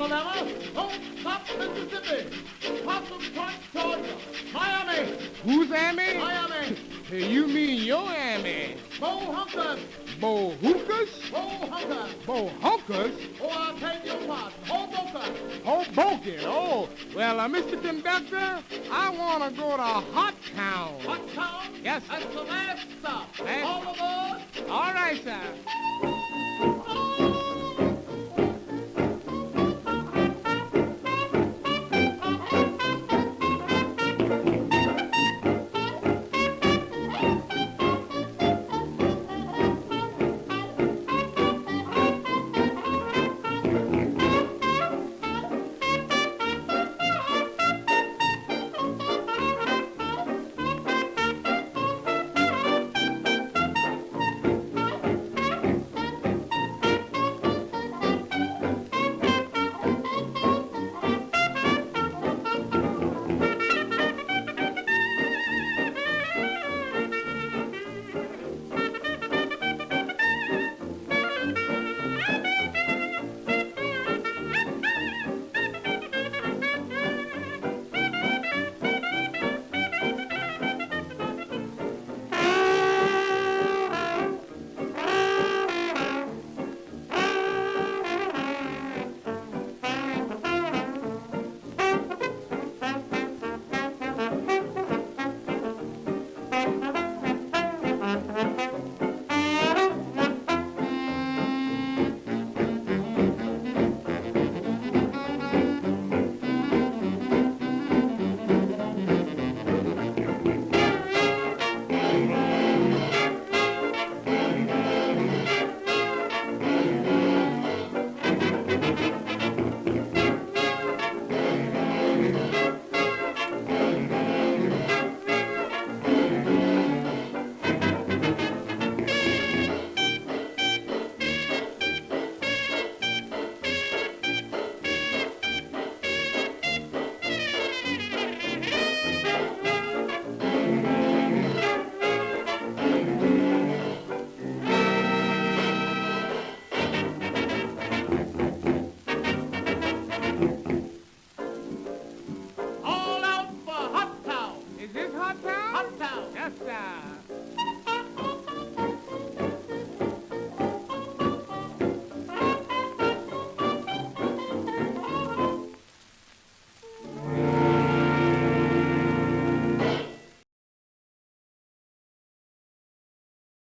Alabama, Lone Stop, Mississippi, Possum Point, Georgia, Miami. Who's Amy? Miami. Hey, you mean your Amy? Bo Hunkers. Bo Hookers? Bo Hunkers. Bo Hunkers? Oh, I beg your pardon. Hoboken. Hoboken. Oh, well, Mr. Conductor, I want to go to Hot Town. Hot Town? Yes, sir. That's the last stop. Last- All aboard. All right, sir.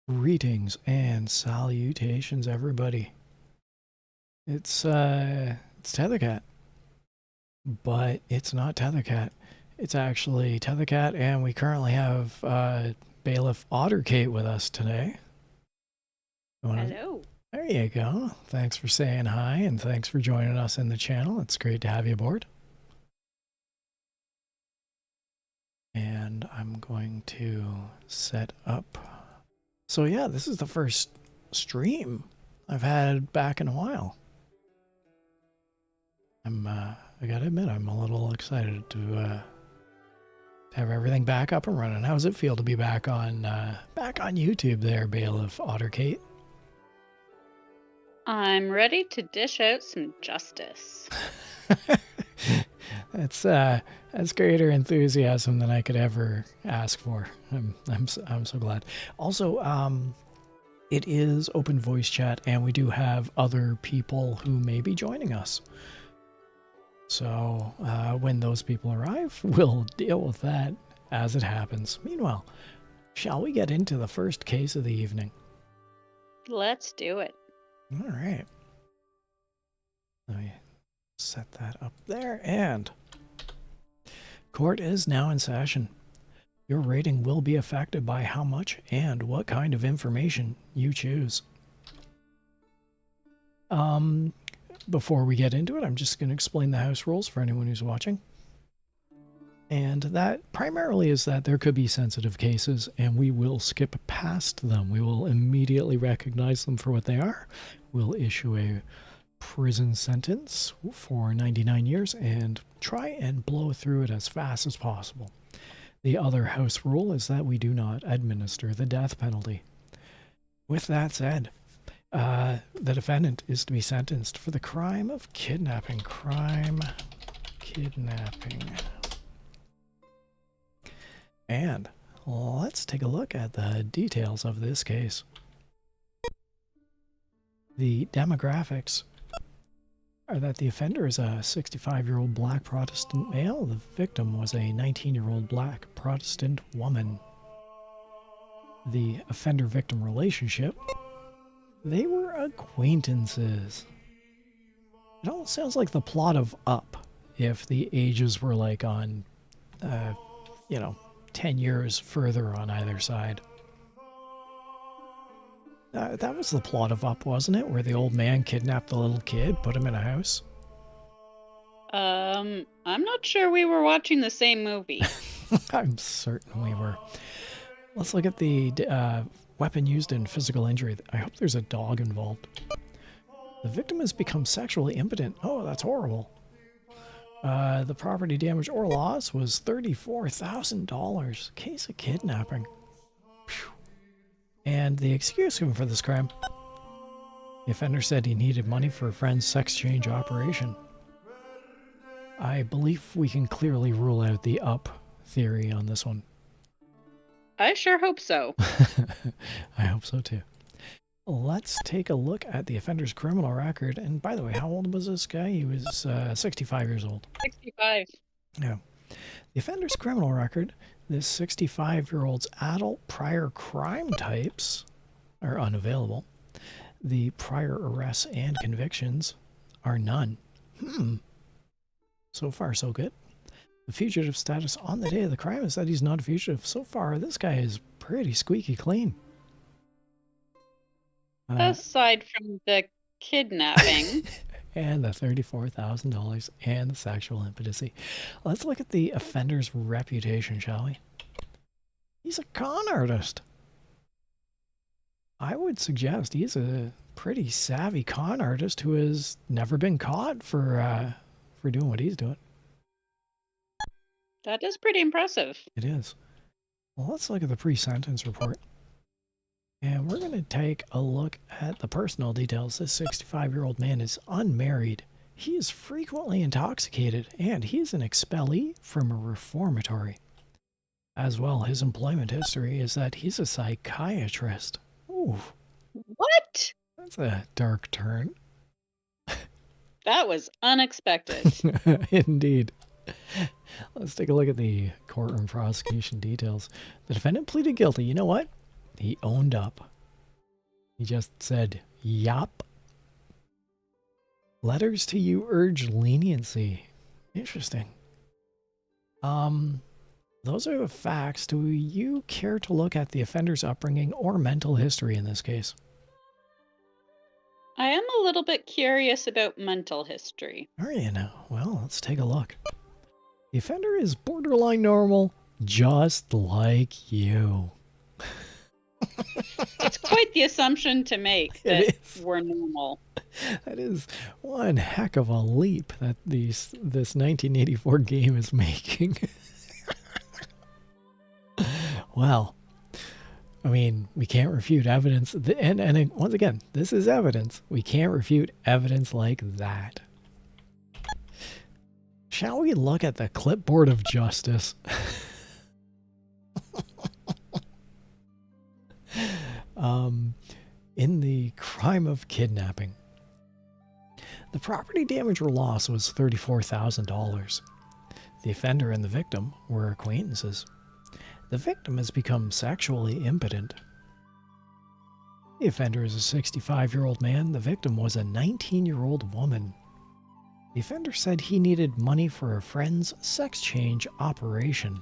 Greetings and salutations, everybody. It's Tethercat, but it's not Tethercat. It's actually Tethercat, and we currently have Bailiff Otterkate with us today. Hello. There you go. Thanks for saying hi, and thanks for joining us in the channel. It's great to have you aboard. And I'm going to set up. So yeah, this is the first stream I've had back in a while. I gotta admit, I'm a little excited to have everything back up and running. How does it feel to be back on YouTube there, Bailiff Otterkate? I'm ready to dish out some justice. That's greater enthusiasm than I could ever ask for. I'm so glad. Also, it is open voice chat, and we do have other people who may be joining us. So when those people arrive, we'll deal with that as it happens. Meanwhile, shall we get into the first case of the evening? Let's do it. All right. Let me set that up there, and court is now in session. Your rating will be affected by how much and what kind of information you choose. Before we get into it, I'm just going to explain the house rules for anyone who's watching. And that primarily is that there could be sensitive cases, and we will skip past them. We will immediately recognize them for what they are. We'll issue a prison sentence for 99 years and try and blow through it as fast as possible. The other house rule is that we do not administer the death penalty. With that said, The defendant is to be sentenced for the crime of kidnapping. Kidnapping. And let's take a look at the details of this case. The demographics are that the offender is a 65-year-old black Protestant male. The victim was a 19-year-old black Protestant woman. The offender-victim relationship, they were acquaintances. It almost sounds like the plot of Up, if the ages were like on, 10 years further on either side. That was the plot of Up, wasn't it? Where the old man kidnapped the little kid, put him in a house? I'm not sure we were watching the same movie. I'm certain we were. Let's look at the weapon used in physical injury. I hope there's a dog involved. The victim has become sexually impotent. Oh, that's horrible. The property damage or loss was $34,000. Case of kidnapping. Phew. And the excuse given for this crime. The offender said he needed money for a friend's sex change operation. I believe we can clearly rule out the Up theory on this one. I sure hope so. I hope so too. Let's take a look at the offender's criminal record. And by the way, how old was this guy? He was 65 years old. 65. Yeah. The offender's criminal record, this 65-year-old's adult prior crime types are unavailable. The prior arrests and convictions are none. So far, so good. The fugitive status on the day of the crime is that he's not a fugitive. So far, this guy is pretty squeaky clean. Aside from the kidnapping. And the $34,000 and the sexual impotency. Let's look at the offender's reputation, shall we? He's a con artist. I would suggest he's a pretty savvy con artist who has never been caught for doing what he's doing. That is pretty impressive. It is. Well, let's look at the pre-sentence report. And we're going to take a look at the personal details. This 65-year-old man is unmarried. He is frequently intoxicated, and he is an expellee from a reformatory. As well, his employment history is that he's a psychiatrist. Ooh. What? That's a dark turn. That was unexpected. Indeed. Let's take a look at the courtroom prosecution details. The defendant pleaded guilty. You know what? He owned up. He just said, yup. Letters to you urge leniency. Interesting. Those are the facts. Do you care to look at the offender's upbringing or mental history in this case? I am a little bit curious about mental history. Are you now? Well, let's take a look. The offender is borderline normal, just like you. It's quite the assumption to make that we're normal. That is one heck of a leap that this 1984 game is making. Well, I mean, we can't refute evidence. And once again, this is evidence. We can't refute evidence like that. Shall we look at the clipboard of justice? In the crime of kidnapping, the property damage or loss was $34,000. The offender and the victim were acquaintances. The victim has become sexually impotent. The offender is a 65-year-old man. The victim was a 19-year-old woman. The offender said he needed money for a friend's sex change operation.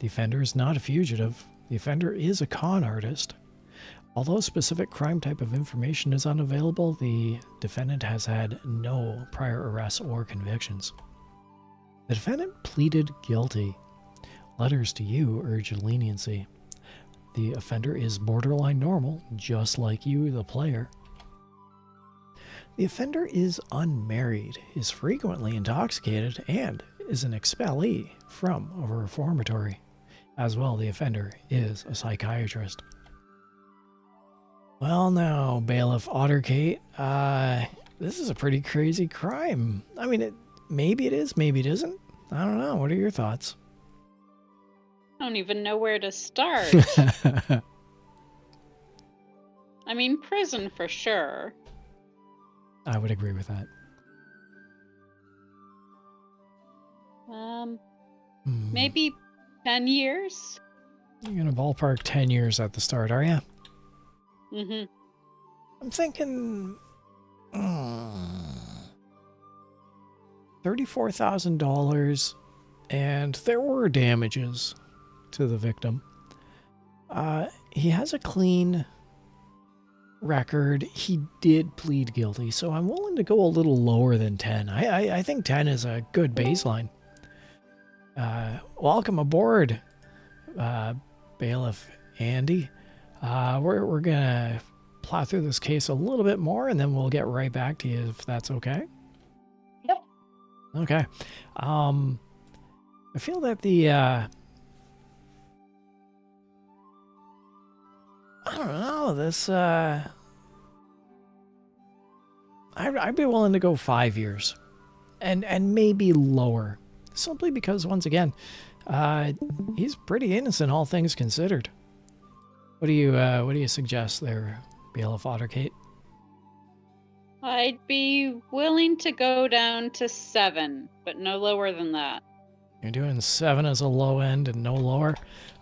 The offender is not a fugitive. The offender is a con artist. Although specific crime type of information is unavailable, the defendant has had no prior arrests or convictions. The defendant pleaded guilty. Letters to you urge leniency. The offender is borderline normal, just like you, the player. The offender is unmarried, is frequently intoxicated, and is an expellee from a reformatory. As well, the offender is a psychiatrist. Well, now, Bailiff Ottergate, this is a pretty crazy crime. I mean, maybe it is, maybe it isn't. I don't know. What are your thoughts? I don't even know where to start. I mean, prison for sure. I would agree with that. Maybe 10 years? You're going to ballpark 10 years at the start, are you? Mm-hmm. I'm thinking $34,000, and there were damages to the victim. He has a clean record. He did plead guilty, so I'm willing to go a little lower than 10. I think 10 is a good baseline. Welcome aboard, Bailiff Andy. We're gonna plow through this case a little bit more, and then we'll get right back to you if that's okay. Yep. Okay. I feel that the I don't know, this I'd be willing to go 5 years, and maybe lower, simply because once again, he's pretty innocent, all things considered. What do you suggest there, Bailiff Ottergate? I'd be willing to go down to 7, but no lower than that. You're doing 7 as a low end and no lower.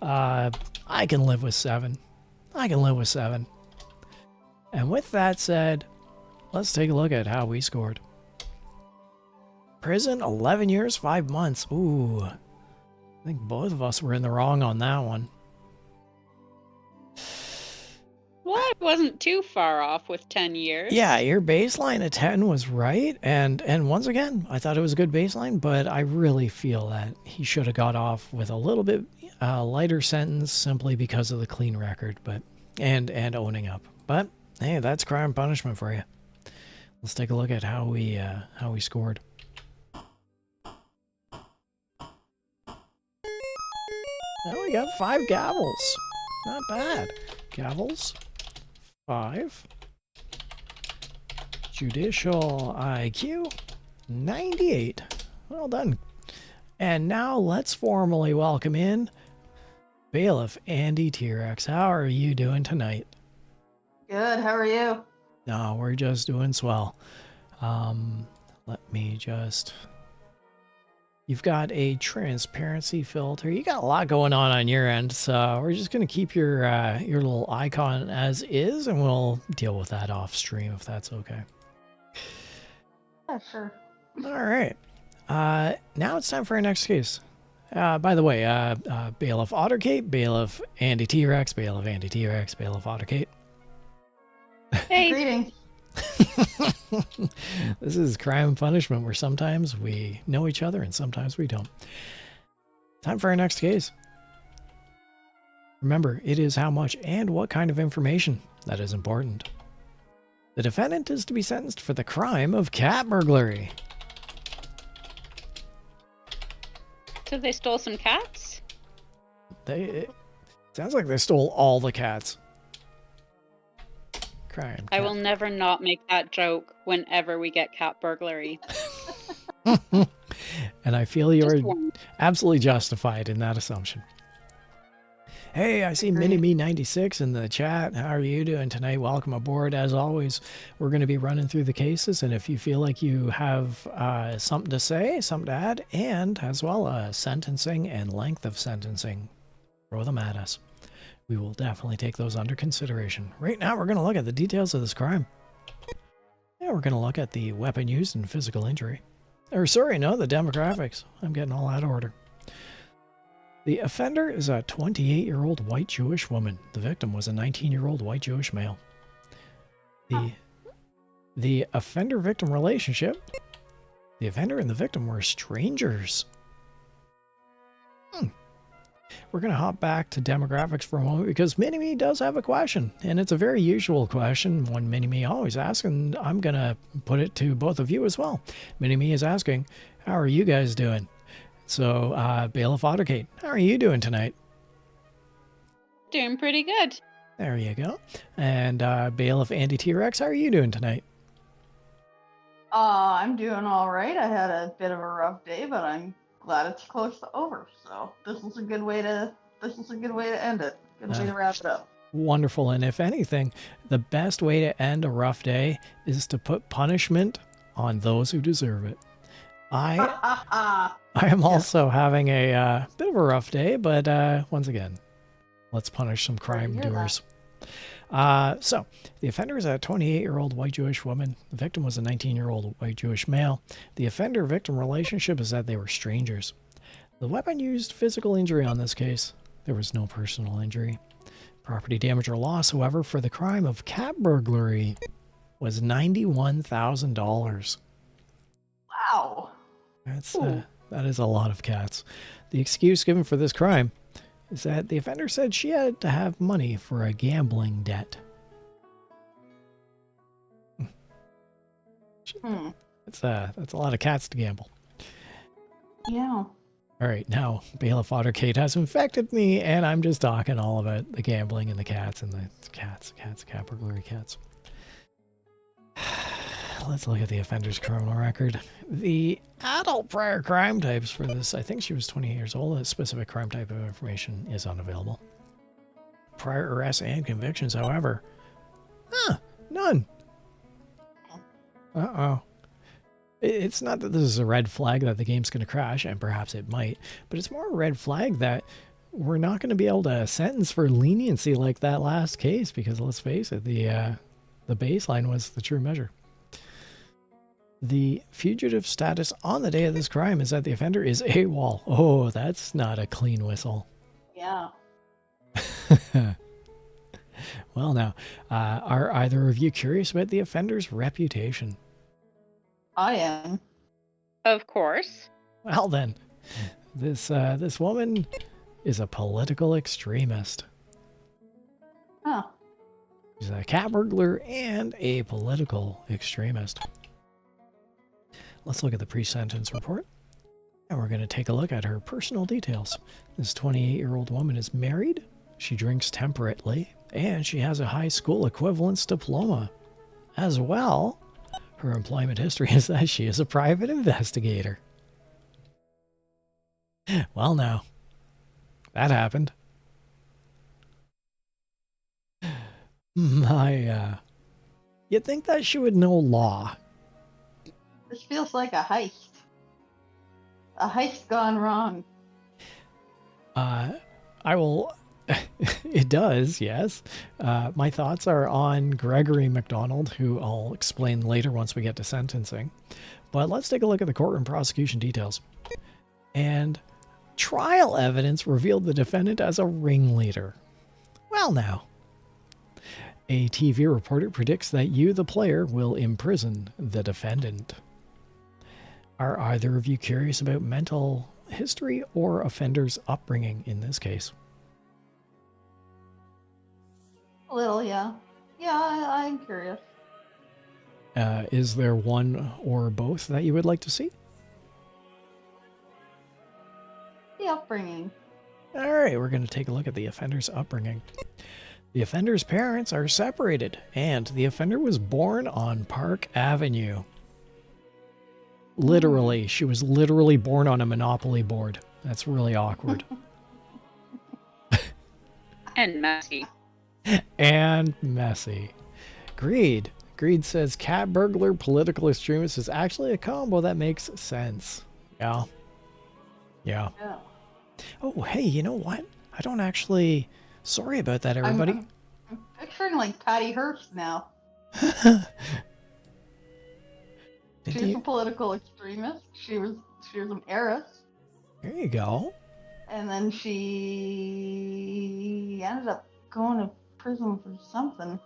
I can live with 7. I can live with 7. And with that said, let's take a look at how we scored. Prison, 11 years, 5 months. Ooh, I think both of us were in the wrong on that one. Well, I wasn't too far off with 10 years. Yeah, your baseline of 10 was right. And once again, I thought it was a good baseline, but I really feel that he should have got off with a little bit lighter sentence simply because of the clean record, but and owning up. But hey, that's crime and punishment for you. Let's take a look at how we scored. Now we got 5 gavels. Not bad. Gavels. 5. Judicial IQ. 98. Well done. And now let's formally welcome in Bailiff Andy T-Rex. How are you doing tonight? Good. How are you? No, we're just doing swell. Let me just... You've got a transparency filter. You got a lot going on your end, so we're just going to keep your little icon as is, and we'll deal with that off stream if that's okay. Yeah, sure. All right. Now it's time for our next case. By the way, Bailiff Ottergate, Bailiff Andy T-Rex, Bailiff Andy T-Rex, Bailiff Ottergate. Hey. Greetings. This is crime and punishment, where sometimes we know each other and sometimes we don't. Time for our next case. Remember, it is how much and what kind of information that is important. The defendant is to be sentenced for the crime of cat burglary. So they stole some cats? It sounds like they stole all the cats. Crime. I will never not make that joke whenever we get cat burglary. And I feel you're Just one. absolutely justified in that assumption. Hey, I see Minnie96 in the chat. How are you doing tonight? Welcome aboard. As always, we're going to be running through the cases, and if you feel like you have something to say, something to add, and as well sentencing and length of sentencing, throw them at us. We will definitely take those under consideration. Right now, we're going to look at the details of this crime. Yeah, we're going to look at the weapon used in physical injury. Or sorry, no, the demographics. I'm getting all out of order. The offender is a 28-year-old white Jewish woman. The victim was a 19-year-old white Jewish male. The offender-victim relationship, the offender and the victim were strangers. We're going to hop back to demographics for a moment because Mini-Me does have a question, and it's a very usual question, one Mini-Me always asks, and I'm going to put it to both of you as well. Mini-Me is asking, how are you guys doing? So, Bailiff Ottergate, how are you doing tonight? Doing pretty good. There you go. And Bailiff Andy T-Rex, how are you doing tonight? I'm doing all right. I had a bit of a rough day, but I'm glad it's close to over. So this is a good way to end it. Good way to wrap it up. Wonderful. And if anything, the best way to end a rough day is to put punishment on those who deserve it. I am also having a bit of a rough day, but once again, let's punish some crime doers. So, the offender is a 28-year-old white Jewish woman. The victim was a 19-year-old white Jewish male. The offender-victim relationship is that they were strangers. The weapon used physical injury on this case. There was no personal injury. Property damage or loss, however, for the crime of cat burglary was $91,000. Wow. That is a lot of cats. The excuse given for this crime is that the offender said she had to have money for a gambling debt. That's a lot of cats to gamble. Yeah. All right, now Bailiff Ottercade has infected me, and I'm just talking all about the gambling and the cats and the cat burglary cats. Let's look at the offender's criminal record. The adult prior crime types for this, I think she was 28 years old. A specific crime type of information is unavailable. Prior arrests and convictions, however, none. Uh-oh. It's not that this is a red flag that the game's going to crash, and perhaps it might, but it's more a red flag that we're not going to be able to sentence for leniency like that last case, because let's face it, the baseline was the true measure. The fugitive status on the day of this crime is that the offender is AWOL. Oh, that's not a clean whistle. Yeah. Well, now, are either of you curious about the offender's reputation? I am. Of course. Well then, this woman is a political extremist. Huh. She's a cat burglar and a political extremist. Let's look at the pre-sentence report. And we're going to take a look at her personal details. This 28-year-old woman is married, she drinks temperately, and she has a high school equivalence diploma. As well, her employment history is that she is a private investigator. Well now, that happened. You'd think that she would know law. This feels like a heist. A heist gone wrong. I will... It does, yes. My thoughts are on Gregory MacDonald, who I'll explain later once we get to sentencing. But let's take a look at the courtroom prosecution details. And trial evidence revealed the defendant as a ringleader. Well now. A TV reporter predicts that you, the player, will imprison the defendant. Are either of you curious about mental history or offender's upbringing in this case? A little, yeah. Yeah, I'm curious. Is there one or both that you would like to see? The upbringing. All right, we're going to take a look at the offender's upbringing. The offender's parents are separated, and the offender was born on Park Avenue. Literally, she was literally born on a Monopoly board. That's really awkward. And messy. And messy. Greed. Greed says cat burglar, political extremist is actually a combo that makes sense. Yeah. Yeah. Yeah. Oh, hey, you know what? I don't actually... Sorry about that, everybody. I'm picturing like Patty Hearst now. She's a political extremist. She was an heiress. There you go. And then she ended up going to prison for something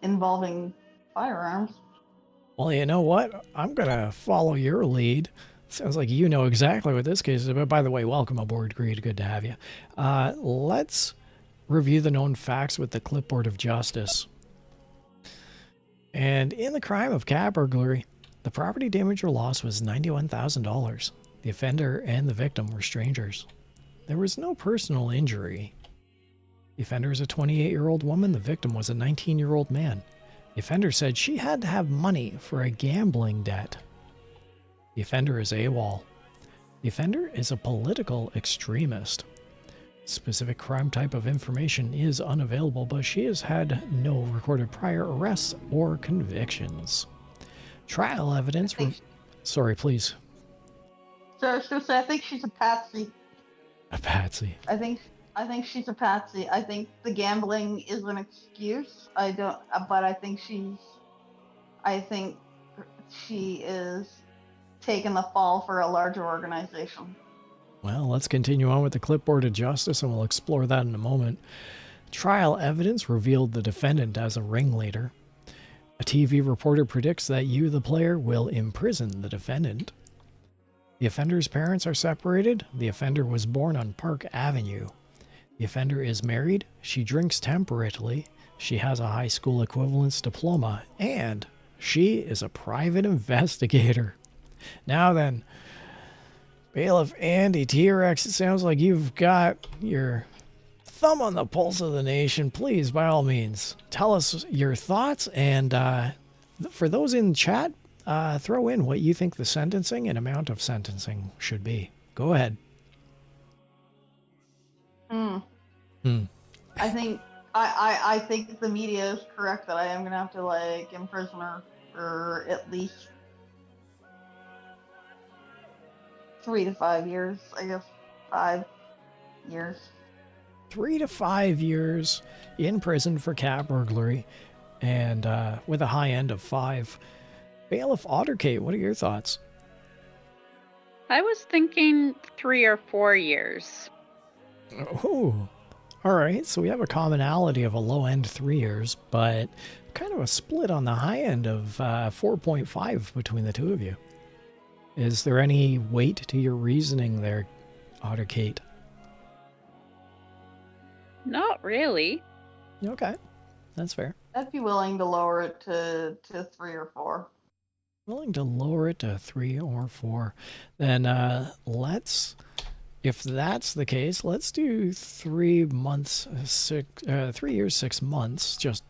involving firearms. Well, you know what? I'm going to follow your lead. Sounds like you know exactly what this case is about. By the way, welcome aboard, Greed. Good to have you. Let's review the known facts with the clipboard of justice. And in the crime of cat burglary, the property damage or loss was $91,000. The offender and the victim were strangers. There was no personal injury. The The offender is a 28-year-old woman. The victim was a 19-year-old man. The offender said she had to have money for a gambling debt. The offender is AWOL. The offender is a political extremist. Specific crime type of information is unavailable, but she has had no recorded prior arrests or convictions. Trial evidence... Sorry, please. So I was going to say, I think she's a patsy. A patsy. I think she's a patsy. I think the gambling is an excuse. But I think she is taking the fall for a larger organization. Well, let's continue on with the clipboard of justice, and we'll explore that in a moment. Trial evidence revealed the defendant as a ringleader. A TV reporter predicts that you, the player, will imprison the defendant. The offender's parents are separated. The offender was born on Park Avenue. The offender is married. She drinks temperately. She has a high school equivalence diploma. And she is a private investigator. Now then, Bailiff Andy T-Rex, it sounds like you've got your thumb on the pulse of the nation. Please, by all means, tell us your thoughts. And for those in chat, throw in what you think the sentencing and amount of sentencing should be. Go ahead. I think the media is correct that I am gonna have to imprison her for at least 3 to 5 years. I guess 5 years. 3 to 5 years in prison for cat burglary, and with a high end of 5. Bailiff Otterkate, what are your thoughts? I was thinking 3 or 4 years. Oh, all right. So we have a commonality of a low end 3 years, but kind of a split on the high end of 4.5 between the two of you. Is there any weight to your reasoning there, Otterkate? Not really. Okay, that's fair. I'd be willing to lower it to 3 or 4. Willing to lower it to 3 or 4. Then let's, if that's the case, let's do 3 months, 3 years, 6 months, just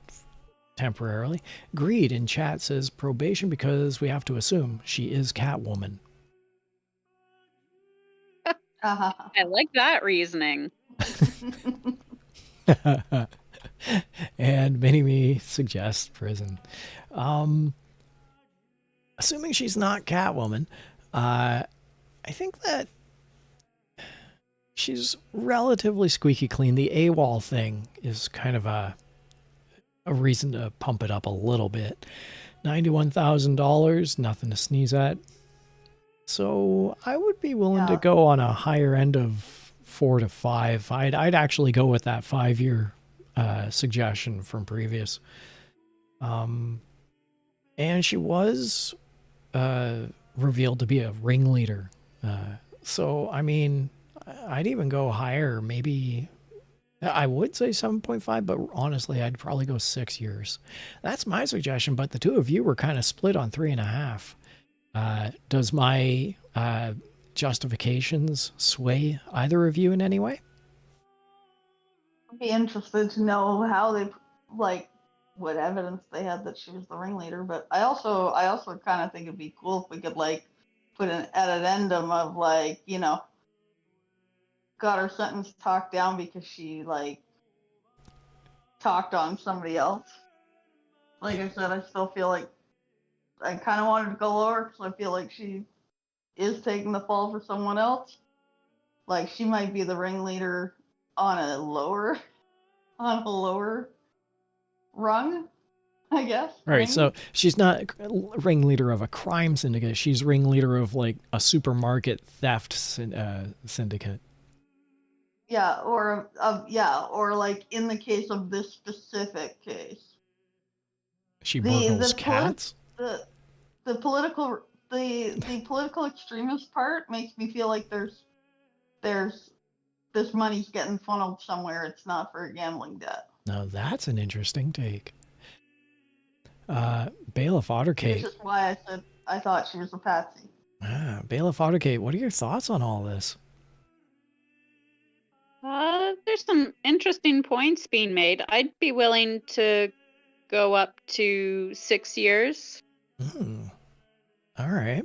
temporarily. Greed in chat says probation because we have to assume she is Catwoman. I like that reasoning. And Mini-Me suggests prison. Assuming she's not Catwoman, I think that she's relatively squeaky clean. The AWOL thing is kind of a reason to pump it up a little bit. $91,000, nothing to sneeze at. So I would be willing to go on a higher end of 4 to 5. I'd actually go with that 5-year suggestion from previous. And she was revealed to be a ringleader. So, I mean, I'd even go higher. Maybe I would say 7.5, but honestly, I'd probably go 6 years. That's my suggestion, but the two of you were kind of split on 3.5. Does my justifications sway either of you in any way? I'd be interested to know how they, what evidence they had that she was the ringleader. But I also kind of think it'd be cool if we could put an addendum of got her sentence talked down because she talked on somebody else. Like I said, I still feel like I kind of wanted to go lower because I feel like she is taking the fall for someone else. Like she might be the ringleader on a lower rung, I guess. Right. So she's not ringleader of a crime syndicate. She's ringleader of a supermarket theft syndicate. Yeah, or in the case of this specific case, she burgles cats. The political extremist part makes me feel like there's this money's getting funneled somewhere. It's not for a gambling debt. Now that's an interesting take. Bailiff Otterkate. Which is why I said I thought she was a patsy. Bailiff Otterkate, what are your thoughts on all this? There's some interesting points being made. I'd be willing to go up to 6 years. All right.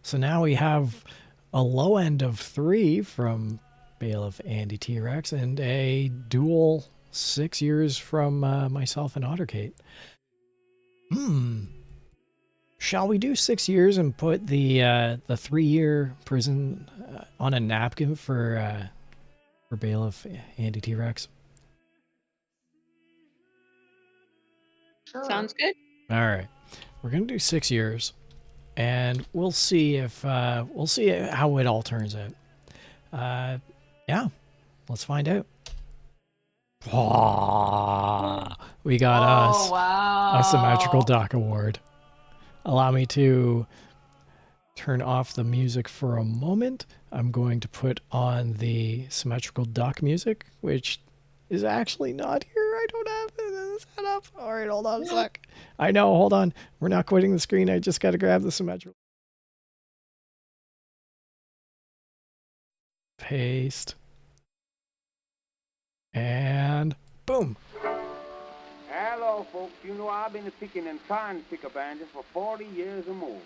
So now we have a low end of 3 from Bailiff Andy T-Rex and a dual 6 years from myself and Otterkate. Shall we do 6 years and put the 3-year prison on a napkin for Bailiff Andy T-Rex? Sure. Sounds good. All right. We're going to do 6 years. And we'll see if how it all turns out. Yeah, let's find out. We got us wow. a symmetrical duck award. Allow me to turn off the music for a moment. I'm going to put on the symmetrical duck music, which is actually not here. I don't have it set up. All right, hold on a sec. I know, hold on. We're not quitting the screen. I just got to grab the symmetrical. Paste. And boom. Hello, folks. You know, I've been picking and trying to pick up banjos for 40 years or more.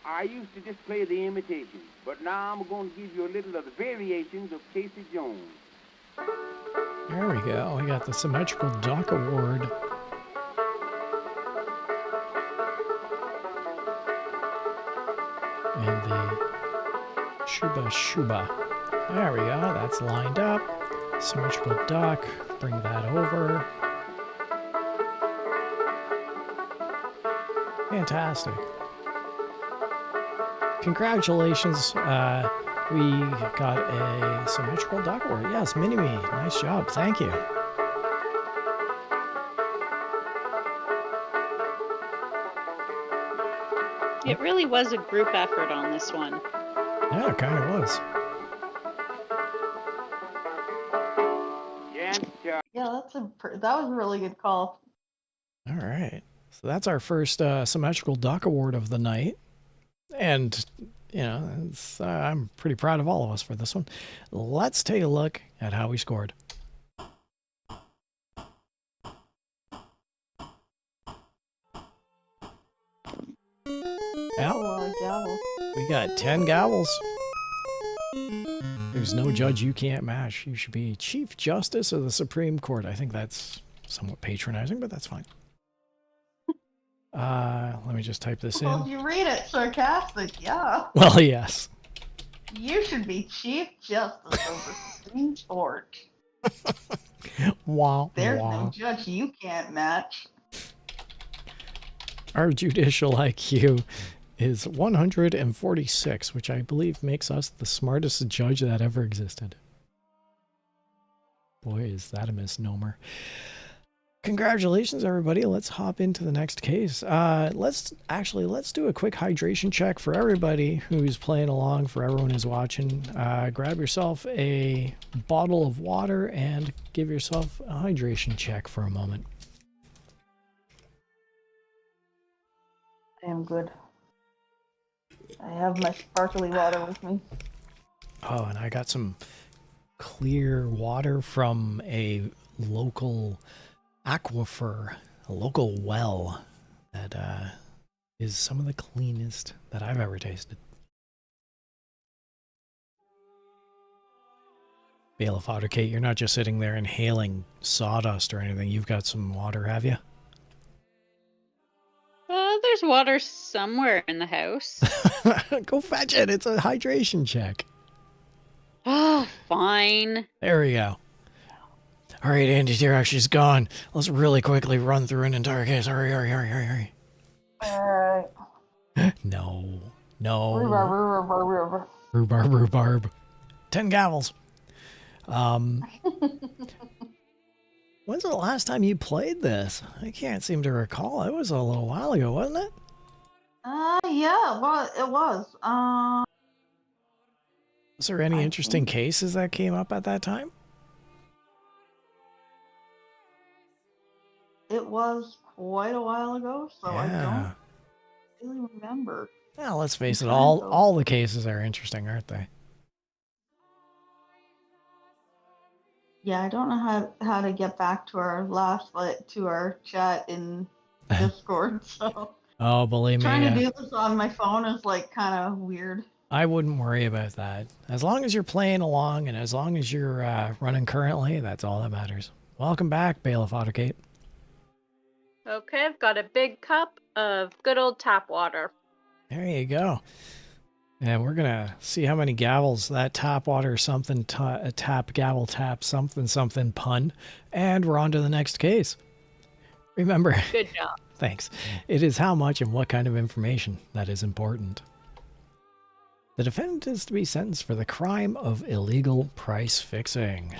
I used to just play the imitations, but now I'm going to give you a little of the variations of Casey Jones. There we go. We got the symmetrical duck award. And the Shuba Shuba. There we go. That's lined up. Symmetrical duck. Bring that over. Fantastic. Congratulations. We got a symmetrical duck award. Yes, Mini-Me. Nice job. Thank you. It really was a group effort on this one. Yeah, it kind of was. Yeah, that was a really good call. All right. So that's our first symmetrical duck award of the night. And, you know, I'm pretty proud of all of us for this one. Let's take a look at how we scored. Gavel. We got 10 gavels. There's no judge you can't match. You should be Chief Justice of the Supreme Court. I think that's somewhat patronizing, but that's fine. Let me just type this in. Well, you read it sarcastic, yeah. Well, yes. You should be Chief Justice of the Supreme Court. Wow. There's no judge you can't match. Our judicial IQ is 146, which I believe makes us the smartest judge that ever existed. Boy, is that a misnomer. Congratulations, everybody. Let's hop into the next case. Let's do a quick hydration check for everybody who's playing along, for everyone who's watching. Grab yourself a bottle of water and give yourself a hydration check for a moment. I am good. I have my sparkly water with me. Oh, and I got some clear water from a local aquifer, a local well that is some of the cleanest that I've ever tasted. Bailiff Otterkate, you're not just sitting there inhaling sawdust or anything. You've got some water, have you? There's water somewhere in the house. Go fetch it. It's a hydration check. Oh, fine. There we go. All right, Andy T-Rex, she's gone. Let's really quickly run through an entire case. Hurry, hurry, hurry, hurry, hurry. Alright. No. No. Rhubarb. Rhubarb, rhubarb. 10 gavels. When's the last time you played this? I can't seem to recall. It was a little while ago, wasn't it? Yeah, well, it was. Was there any interesting cases that came up at that time? It was quite a while ago, so I don't really remember. Yeah, let's face it, all the cases are interesting, aren't they? Yeah, I don't know how to get back to our chat in Discord. So Oh, believe me, trying to do this on my phone is like kind of weird. I wouldn't worry about that. As long as you're playing along and as long as you're running currently, that's all that matters. Welcome back, Bailiff Autocate. Okay, I've got a big cup of good old tap water. There you go. And we're going to see how many gavels that tap water something tap gavel tap something something pun. And we're on to the next case. Remember. Good job. Thanks. It is how much and what kind of information that is important. The defendant is to be sentenced for the crime of illegal price fixing.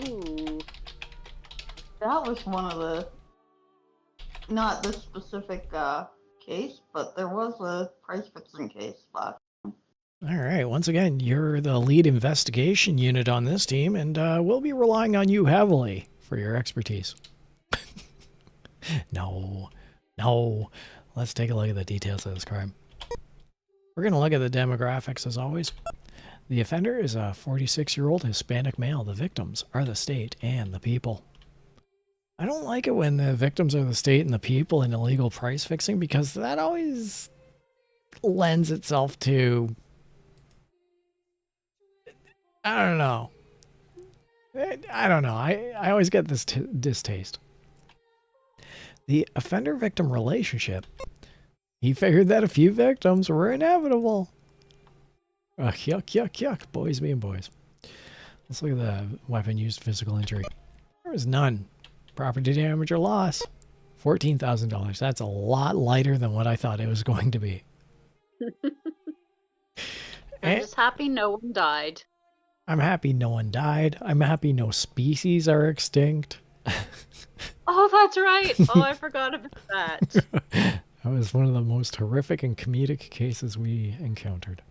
Ooh. That was one of the, not this specific case, but there was a price fixing case last. All right. Once again, you're the lead investigation unit on this team, and we'll be relying on you heavily for your expertise. No. Let's take a look at the details of this crime. We're going to look at the demographics as always. The offender is a 46-year-old Hispanic male. The victims are the state and the people. I don't like it when the victims are the state and the people in illegal price fixing because that always lends itself to, I don't know. I always get this distaste. The offender-victim relationship. He figured that a few victims were inevitable. Ugh, yuck. Boys being boys. Let's look at the weapon used physical injury. There was none. Property damage or loss. $14,000. That's a lot lighter than what I thought it was going to be. I'm just happy no one died. I'm happy no one died. I'm happy no species are extinct. Oh, that's right. Oh, I forgot about that. That was one of the most horrific and comedic cases we encountered.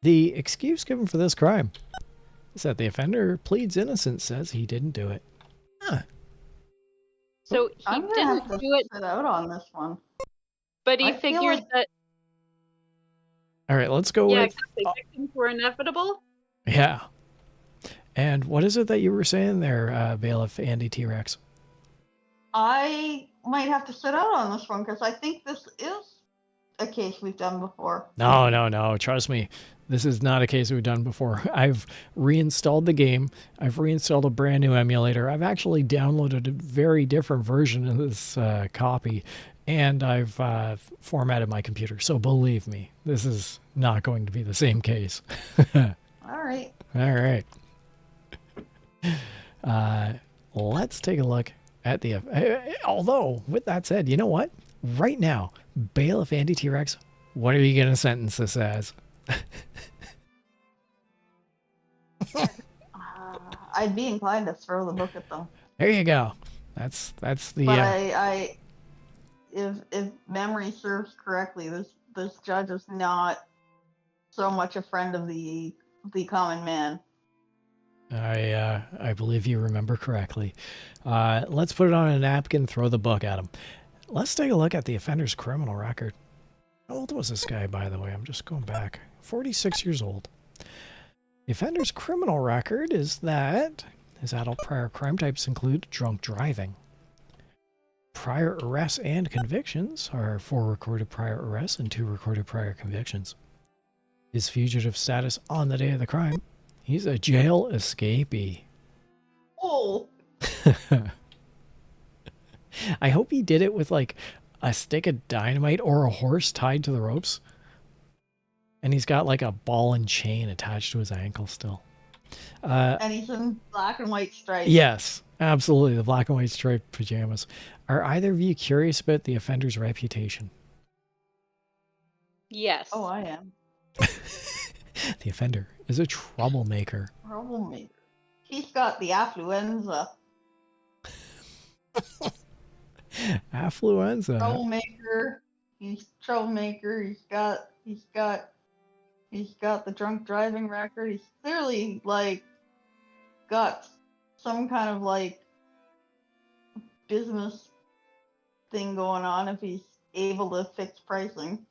The excuse given for this crime is that the offender pleads innocent, says he didn't do it. Huh. So he I'm gonna didn't have to do it, sit out on this one. but he I feel figured like- that, All right, let's go yeah, with... exactly. Victims were inevitable. Yeah. And what is it that you were saying there, Bailiff Andy T-Rex? I might have to sit out on this one because I think this is a case we've done before. No. Trust me. This is not a case we've done before. I've reinstalled the game. I've reinstalled a brand new emulator. I've actually downloaded a very different version of this copy. And I've formatted my computer. So believe me, this is not going to be the same case. All right. All right. Let's take a look at the... although, with that said, you know what? Right now, Bailiff Andy T-Rex, what are you going to sentence this as? I'd be inclined to throw the book at them. There you go. That's the... But if memory serves correctly, this judge is not so much a friend of the common man. I believe you remember correctly. Let's put it on a napkin, throw the book at him. Let's take a look at the offender's criminal record. How old was this guy, by the way? I'm just going back. 46 years old. The offender's criminal record is that his adult prior crime types include drunk driving. Prior arrests and convictions are 4 recorded prior arrests and 2 recorded prior convictions. His fugitive status on the day of the crime. He's a jail escapee. Oh. I hope he did it with like a stick of dynamite or a horse tied to the ropes. And he's got like a ball and chain attached to his ankle still. And he's in black and white stripes. Yes, absolutely. The black and white striped pajamas. Are either of you curious about the offender's reputation? Yes. Oh, I am. The offender is a troublemaker. Troublemaker. He's got the affluenza. Affluenza. Troublemaker. He's troublemaker. He's got the drunk driving record. He's clearly like got some kind of like business thing going on if he's able to fix pricing.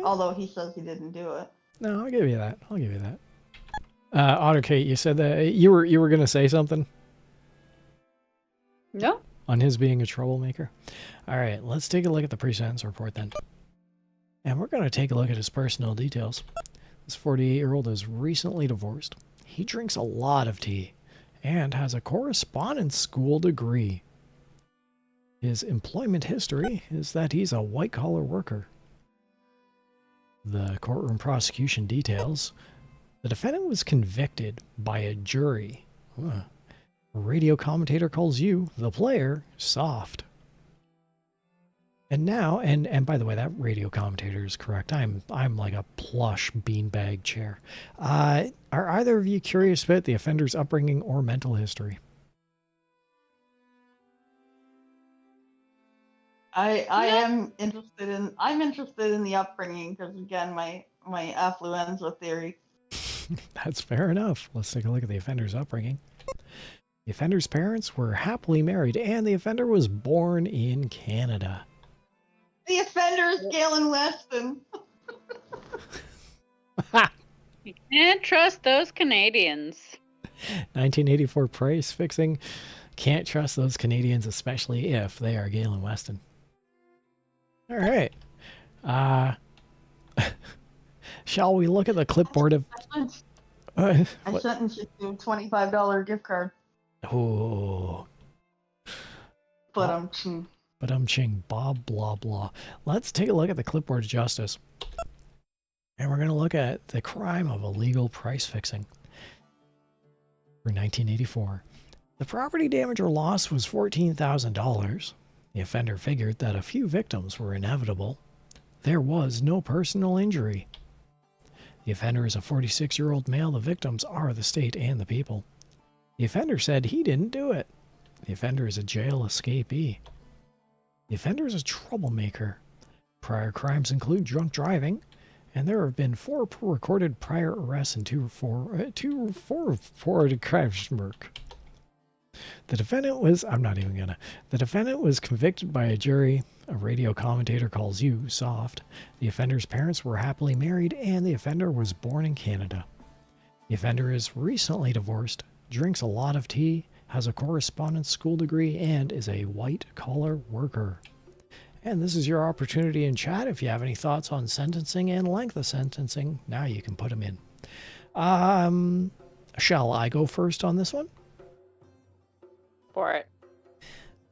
Although he says he didn't do it. No, I'll give you that. Otter Kate, you said that you were going to say something No. on his being a troublemaker. All right, let's take a look at the pre-sentence report then. And we're going to take a look at his personal details. This 48-year-old is recently divorced. He drinks a lot of tea and has a correspondence school degree. His employment history is that he's a white-collar worker. The courtroom prosecution details: the defendant was convicted by a jury. A radio commentator calls you, the player, soft. And now, and by the way, that radio commentator is correct. I'm like a plush beanbag chair. Are either of you curious about the offender's upbringing or mental history? I'm interested in the upbringing because again my affluenza theory. That's fair enough. Let's take a look at the offender's upbringing. The offender's parents were happily married and the offender was born in Canada. The offender is Galen Weston. You can't trust those Canadians. 1984 price fixing. Can't trust those Canadians, especially if they are Galen Weston. All right. Shall we look at the clipboard of... I sentenced you to a $25 gift card. Oh. But I'm ching, Bob, blah, blah. Let's take a look at the clipboard of justice. And we're going to look at the crime of illegal price fixing for 1984. The property damage or loss was $14,000. The offender figured that a few victims were inevitable. There was no personal injury. The offender is a 46-year-old male. The victims are the state and the people. The offender said he didn't do it. The offender is a jail escapee. The offender is a troublemaker. Prior crimes include drunk driving, and there have been 4 recorded prior arrests and 2 reported crimes. The defendant was, the defendant was convicted by a jury. A radio commentator calls you soft. The offender's parents were happily married, and the offender was born in Canada. The offender is recently divorced, drinks a lot of tea, has a correspondence school degree, and is a white-collar worker. And this is your opportunity in chat. If you have any thoughts on sentencing and length of sentencing, now you can put them in. Shall I go first on this one? For it.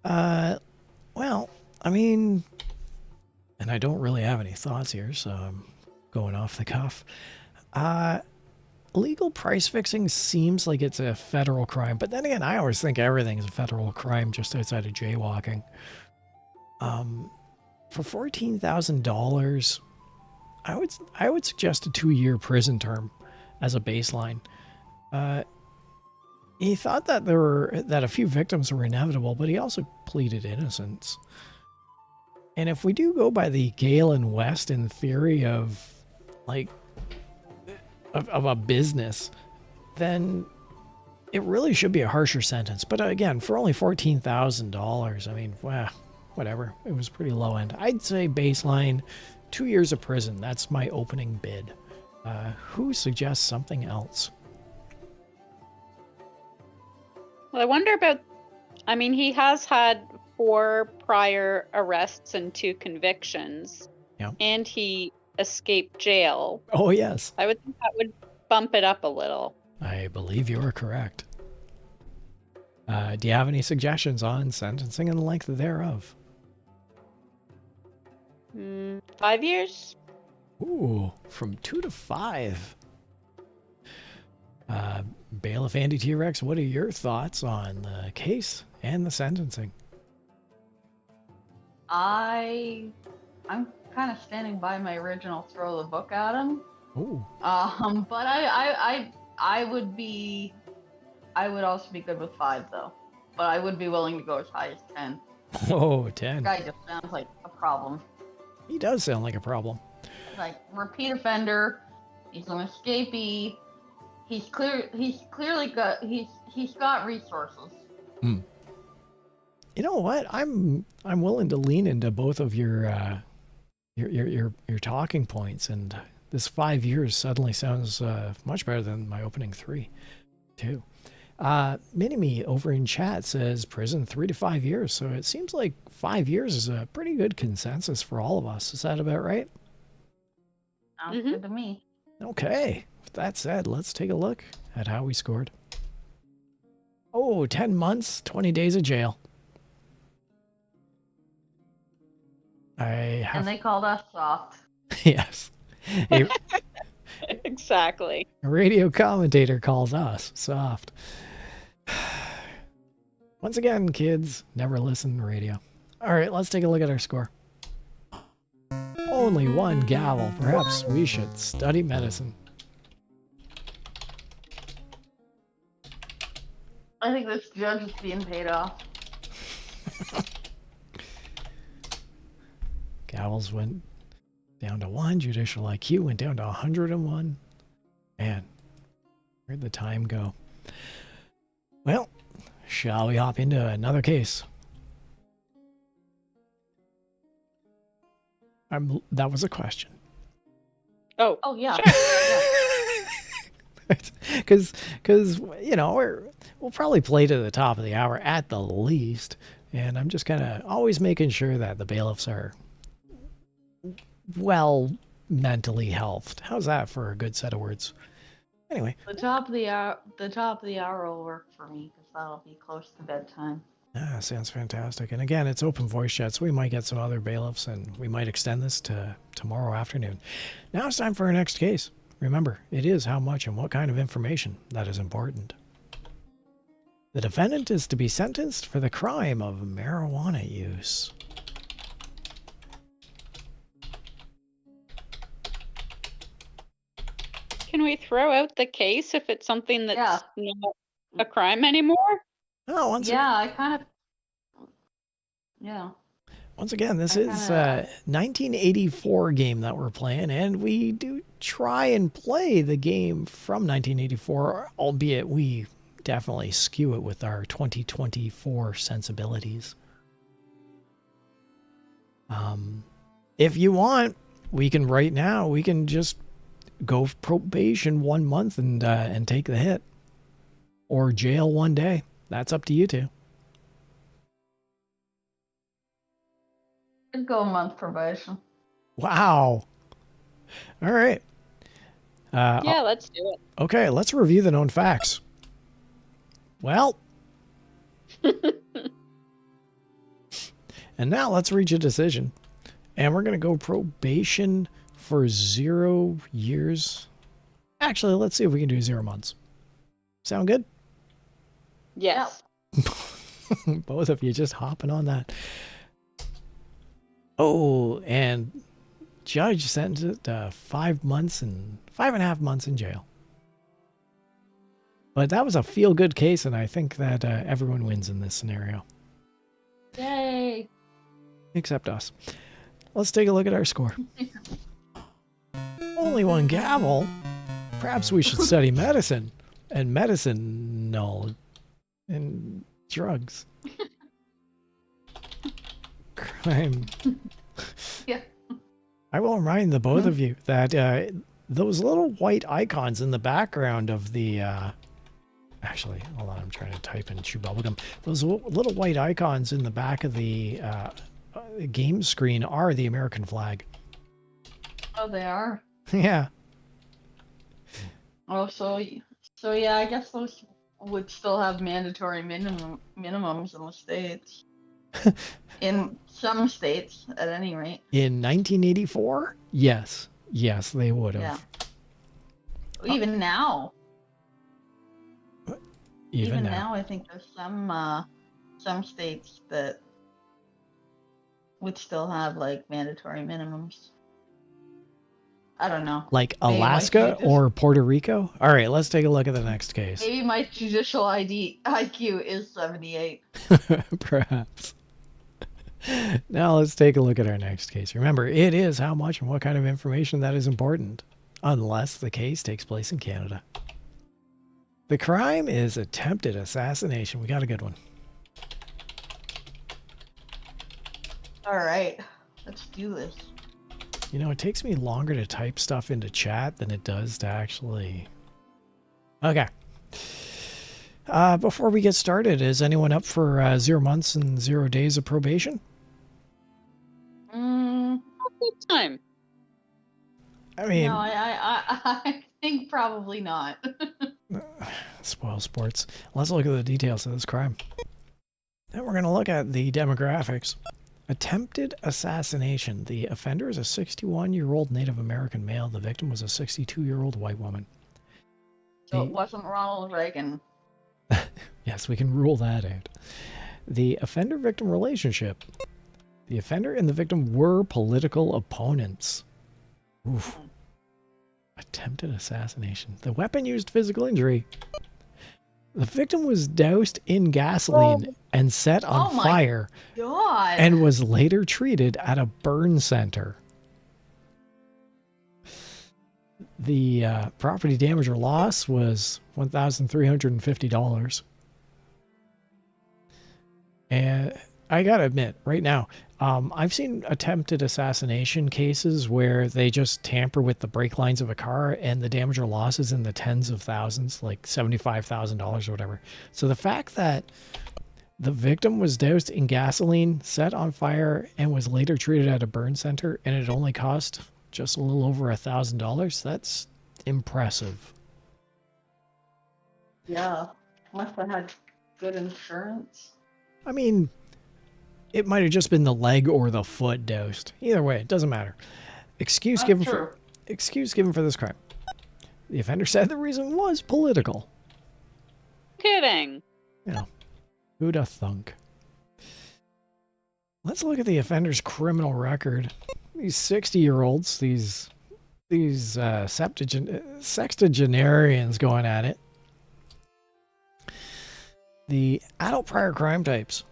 Well, I mean, and I don't really have any thoughts here, so I'm going off the cuff. Legal price fixing seems like it's a federal crime, but then again, I always think everything is a federal crime just outside of jaywalking. For $14,000, I would suggest a 2-year prison term as a baseline. He thought that that a few victims were inevitable, but he also pleaded innocence. And if we do go by the Galen Weston theory of a business, then it really should be a harsher sentence. But again, for only $14,000, I mean, well, whatever. It was pretty low end. I'd say baseline 2 years of prison. That's my opening bid. Who suggests something else? Well, I wonder about, I mean, he has had 4 prior arrests and 2 convictions. Yeah. And he escaped jail. Oh, yes. I would think that would bump it up a little. I believe you are correct. Do you have any suggestions on sentencing and the length thereof? 5 years? Ooh, from 2 to 5. Bailiff Andy T-Rex, what are your thoughts on the case and the sentencing? I'm kind of standing by my original throw the book at him. Ooh. But I would also be good with 5 though. But I would be willing to go as high as 10. Oh, 10. The guy just sounds like a problem. He does sound like a problem. Like repeat offender. He's an escapee. He's clearly got he's got resources. You know what? I'm willing to lean into both of your talking points, and This 5 years suddenly sounds much better than my opening 3, too. Mini-Me over in chat says prison 3 to 5 years. So it seems like 5 years is a pretty good consensus for all of us. Is that about right? Sounds good to me. Okay. With that said, let's take a look at how we scored. Oh, 10 months, 20 days of jail. And they called us soft. Yes. A Exactly. radio commentator calls us soft. Once again, kids, never listen to radio. All right, let's take a look at our score. Only one gavel. Perhaps we should study medicine. I think this judge is being paid off. Gavels went down to 1. Judicial IQ went down to 101. Man, where'd the time go? Well, shall we hop into another case? That was a question. Oh, Oh, yeah. Because you know, we'll probably play to the top of the hour at the least. And I'm just kind of always making sure that the bailiffs are well mentally healthed. How's that for a good set of words? Anyway, The top of the hour will work for me because that'll be close to bedtime. sounds fantastic. And again, it's open voice chat, so we might get some other bailiffs and we might extend this to tomorrow afternoon. Now it's time for our next case. Remember, it is how much and what kind of information that is important. The defendant is to be sentenced for the crime of marijuana use. can we throw out the case if it's something that's Yeah. not a crime anymore? Oh, once again, this is a 1984 game that we're playing, and we do try and play the game from 1984, albeit we definitely skew it with our 2024 sensibilities. If you want, we can right now, we can just go probation 1 month and take the hit. Or jail 1 day. That's up to you two. I'd go a month probation. Wow. All right. Yeah, let's do it. Okay, let's review the known facts. Well. And now let's reach a decision. And we're going to go probation for 0 years. Actually, let's see if we can do 0 months. Sound good? Yes. Both of you just hopping on that. Oh, and judge sentenced it to 5 months and 5.5 months in jail. But that was a feel-good case, and I think that everyone wins in this scenario. Yay! Except us. Let's take a look at our score. Only one gavel? Perhaps we should study medicine. And medicine, no. And drugs. Crime. Yeah. I will remind the both of you that those little white icons in the background of the... actually, hold on, I'm trying to type and chew bubblegum. Those little white icons in the back of the game screen are the American flag. Oh, they are? Yeah. Oh, so yeah, I guess those would still have mandatory minimums in the states. In some states, at any rate. In 1984? Yes. Yes, they would have. Yeah. Even now. Even now, I think there's some states that would still have like mandatory minimums. I don't know. Like Maybe Alaska or Puerto Rico? All right, let's take a look at the next case. Maybe my judicial IQ is 78. Perhaps. Now let's take a look at our next case. Remember, it is how much and what kind of information that is important, unless the case takes place in Canada. The crime is attempted assassination. We got a good one. All right, let's do this. You know, it takes me longer to type stuff into chat than it does to actually... Okay. Before we get started, is anyone up for 0 months and 0 days of probation? Good time. I mean... No, I think probably not. Spoil sports. Let's look at the details of this crime. Then we're going to look at the demographics. Attempted assassination. The offender is a 61-year-old Native American male. The victim was a 62-year-old white woman. So it wasn't Ronald Reagan. Yes, we can rule that out. The offender-victim relationship. The offender and the victim were political opponents. Oof. Attempted assassination. The weapon used physical injury. The victim was doused in gasoline and set on fire. God. And was later treated at a burn center. The property damage or loss was $1,350. And I gotta admit, right now, I've seen attempted assassination cases where they just tamper with the brake lines of a car and the damage or loss is in the tens of thousands, like $75,000 or whatever. So the fact that the victim was doused in gasoline, set on fire, and was later treated at a burn center, and it only cost just a little over $1,000, that's impressive. Yeah. Must have had good insurance. I mean, it might have just been the leg or the foot doused. Either way, it doesn't matter. Excuse given for this crime. The offender said the reason was political. Kidding. You know, who'da thunk? Let's look at the offender's criminal record. These 60-year-olds, these sextagenarians going at it. The adult prior crime types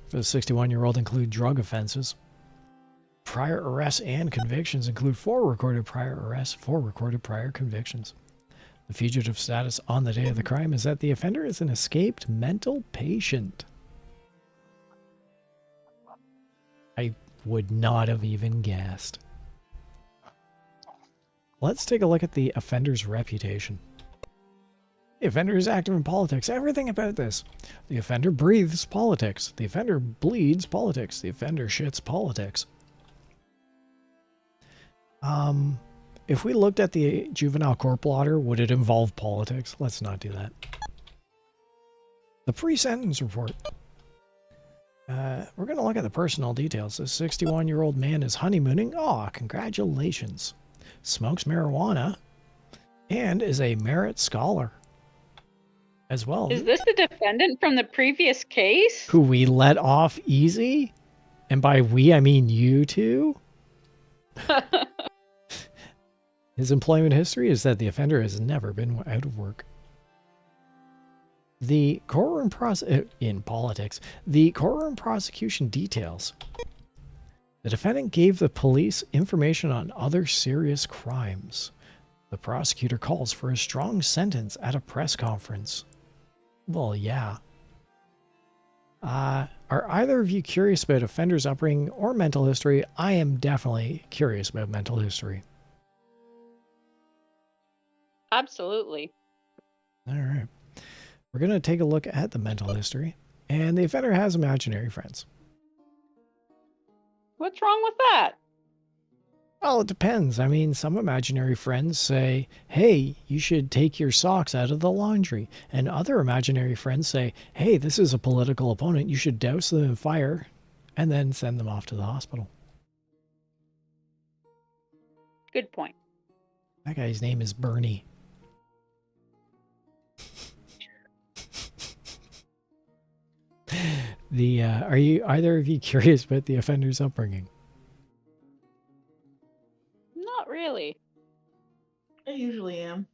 for the 61-year-old include drug offenses. Prior arrests and convictions include 4 recorded prior arrests, 4 recorded prior convictions. The fugitive status on the day of the crime is that the offender is an escaped mental patient. I would not have even guessed. Let's take a look at the offender's reputation. The offender is active in politics. Everything about this. The offender breathes politics. The offender bleeds politics. The offender shits politics. If we looked at the juvenile court blotter, would it involve politics? Let's not do that. The pre-sentence report. We're going to look at the personal details. This 61-year-old man is honeymooning. Aw, congratulations. Smokes marijuana and is a merit scholar as well. Is this the defendant from the previous case? Who we let off easy? And by we, I mean you two? His employment history is that the offender has never been out of work. The courtroom in politics, the courtroom prosecution details. The defendant gave the police information on other serious crimes. The prosecutor calls for a strong sentence at a press conference. Well, yeah. Are either of you curious about offender's upbringing or mental history? I am definitely curious about mental history. Absolutely. All right. We're going to take a look at the mental history. And the offender has imaginary friends. What's wrong with that? Well, it depends. I mean, some imaginary friends say, hey, you should take your socks out of the laundry. And other imaginary friends say, hey, this is a political opponent. You should douse them in fire and then send them off to the hospital. Good point. That guy's name is Bernie. Are you either of you curious about the offender's upbringing? Not really. I usually am.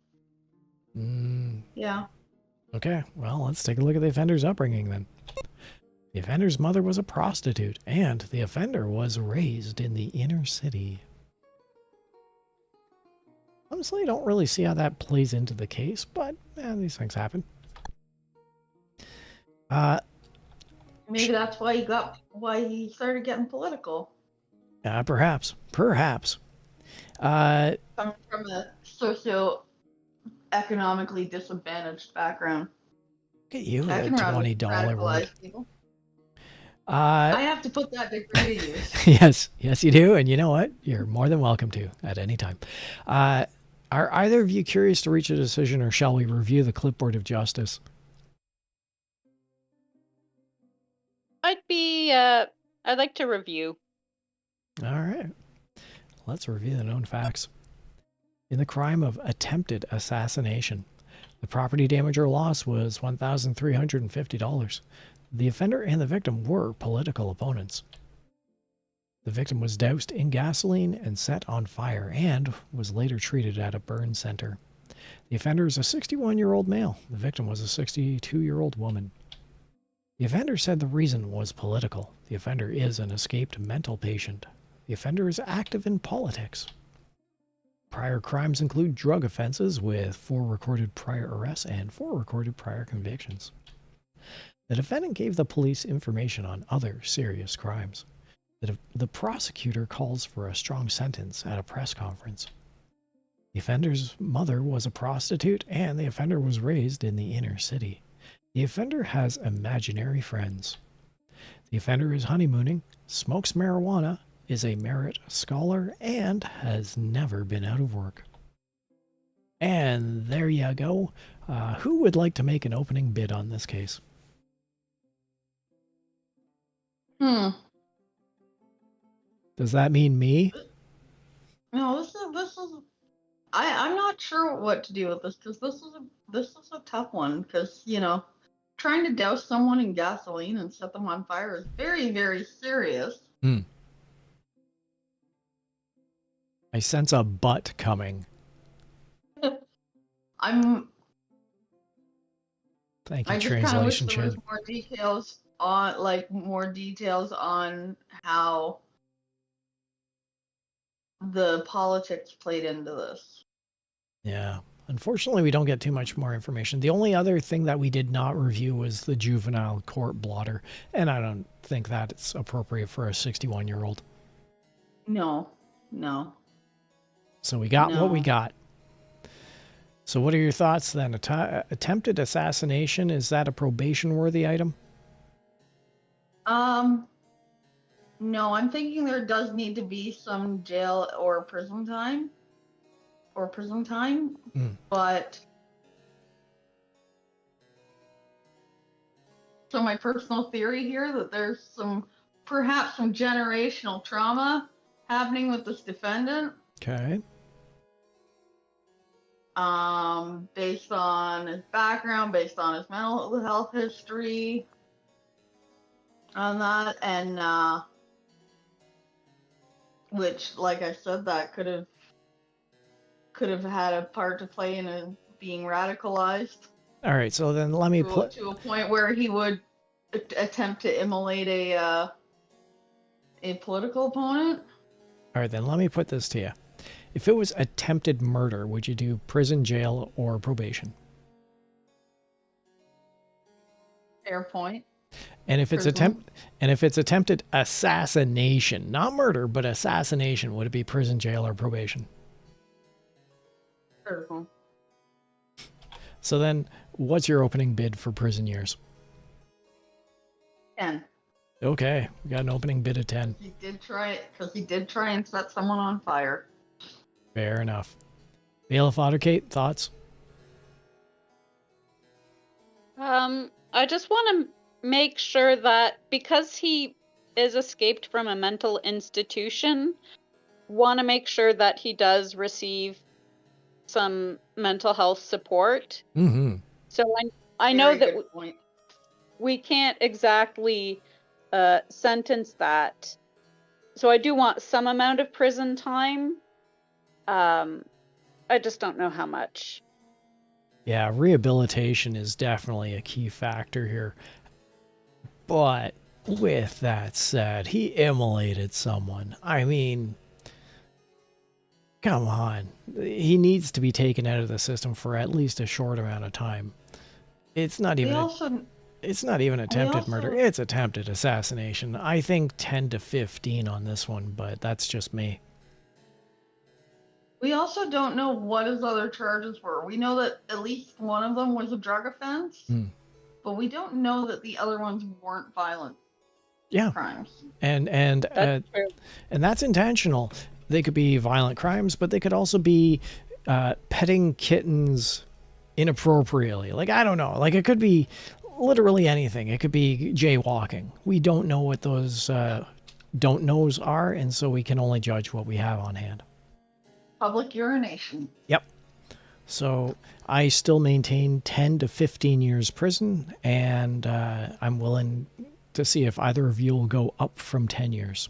Yeah. Okay, well, let's take a look at the offender's upbringing then. The offender's mother was a prostitute, and the offender was raised in the inner city. Honestly, I don't really see how that plays into the case, but these things happen. Maybe that's why he started getting political. Perhaps. Uh, Coming from a socio-economically disadvantaged background. Look at you with I a can $20 radicalize word. people. Uh, I have to put that degree to use. yes, you do. And you know what? You're more than welcome to at any time. Are either of you curious to reach a decision, or shall we review the clipboard of justice? I'd like to review. All right. Let's review the known facts. In the crime of attempted assassination, the property damage or loss was $1,350. The offender and the victim were political opponents. The victim was doused in gasoline and set on fire and was later treated at a burn center. The offender is a 61-year-old male. The victim was a 62-year-old woman. The offender said the reason was political. The offender is an escaped mental patient. The offender is active in politics. Prior crimes include drug offenses with 4 recorded prior arrests and 4 recorded prior convictions. The defendant gave the police information on other serious crimes. The prosecutor calls for a strong sentence at a press conference. The offender's mother was a prostitute, and the offender was raised in the inner city. The offender has imaginary friends. The offender is honeymooning, smokes marijuana, is a merit scholar, and has never been out of work. And there you go. Who would like to make an opening bid on this case? Does that mean me? No, this is. I'm not sure what to do with this, because this is a tough one, because trying to douse someone in gasoline and set them on fire is very, very serious. I sense a butt coming. I Thank you, just kind of wish translation there was Chad. more details on how the politics played into this. Yeah. Unfortunately, we don't get too much more information. The only other thing that we did not review was the juvenile court blotter, and I don't think that it's appropriate for a 61-year-old. No. So we got what we No. got. So what are your thoughts then? Attempted assassination, is that a probation-worthy item? No, I'm thinking there does need to be some jail or prison time. But so my personal theory here that there's perhaps some generational trauma happening with this defendant. Okay. Based on his background, based on his mental health history, on that, and which, like I said, that could have had a part to play in being radicalized. All right, so then let me put to a point where he would attempt to immolate a political opponent. All right, then let me put this to you. If it was attempted murder, would you do prison, jail, or probation? Fair point. And if it's attempted assassination, not murder, but assassination, would it be prison, jail, or probation? Fair point. So then, what's your opening bid for prison years? 10. Okay, we got an opening bid of 10. He did try and set someone on fire. Fair enough. Bailiff Otterkate, thoughts? I just want to make sure that because he is escaped from a mental institution, want to make sure that he does receive some mental health support. Mm-hmm. So I know that we can't exactly sentence that. So I do want some amount of prison time. I just don't know how much. Yeah, rehabilitation is definitely a key factor here. But with that said, he immolated someone. I mean, come on. He needs to be taken out of the system for at least a short amount of time. It's not even attempted murder. It's attempted assassination. I think 10 to 15 on this one, but that's just me. We also don't know what his other charges were. We know that at least one of them was a drug offense, but we don't know that the other ones weren't violent crimes. And That's true. and that's intentional. They could be violent crimes, but they could also be petting kittens inappropriately. Like, I don't know. Like, it could be literally anything. It could be jaywalking. We don't know what those don't knows are, and so we can only judge what we have on hand. Public urination. Yep. So I still maintain 10 to 15 years prison, and I'm willing to see if either of you will go up from 10 years.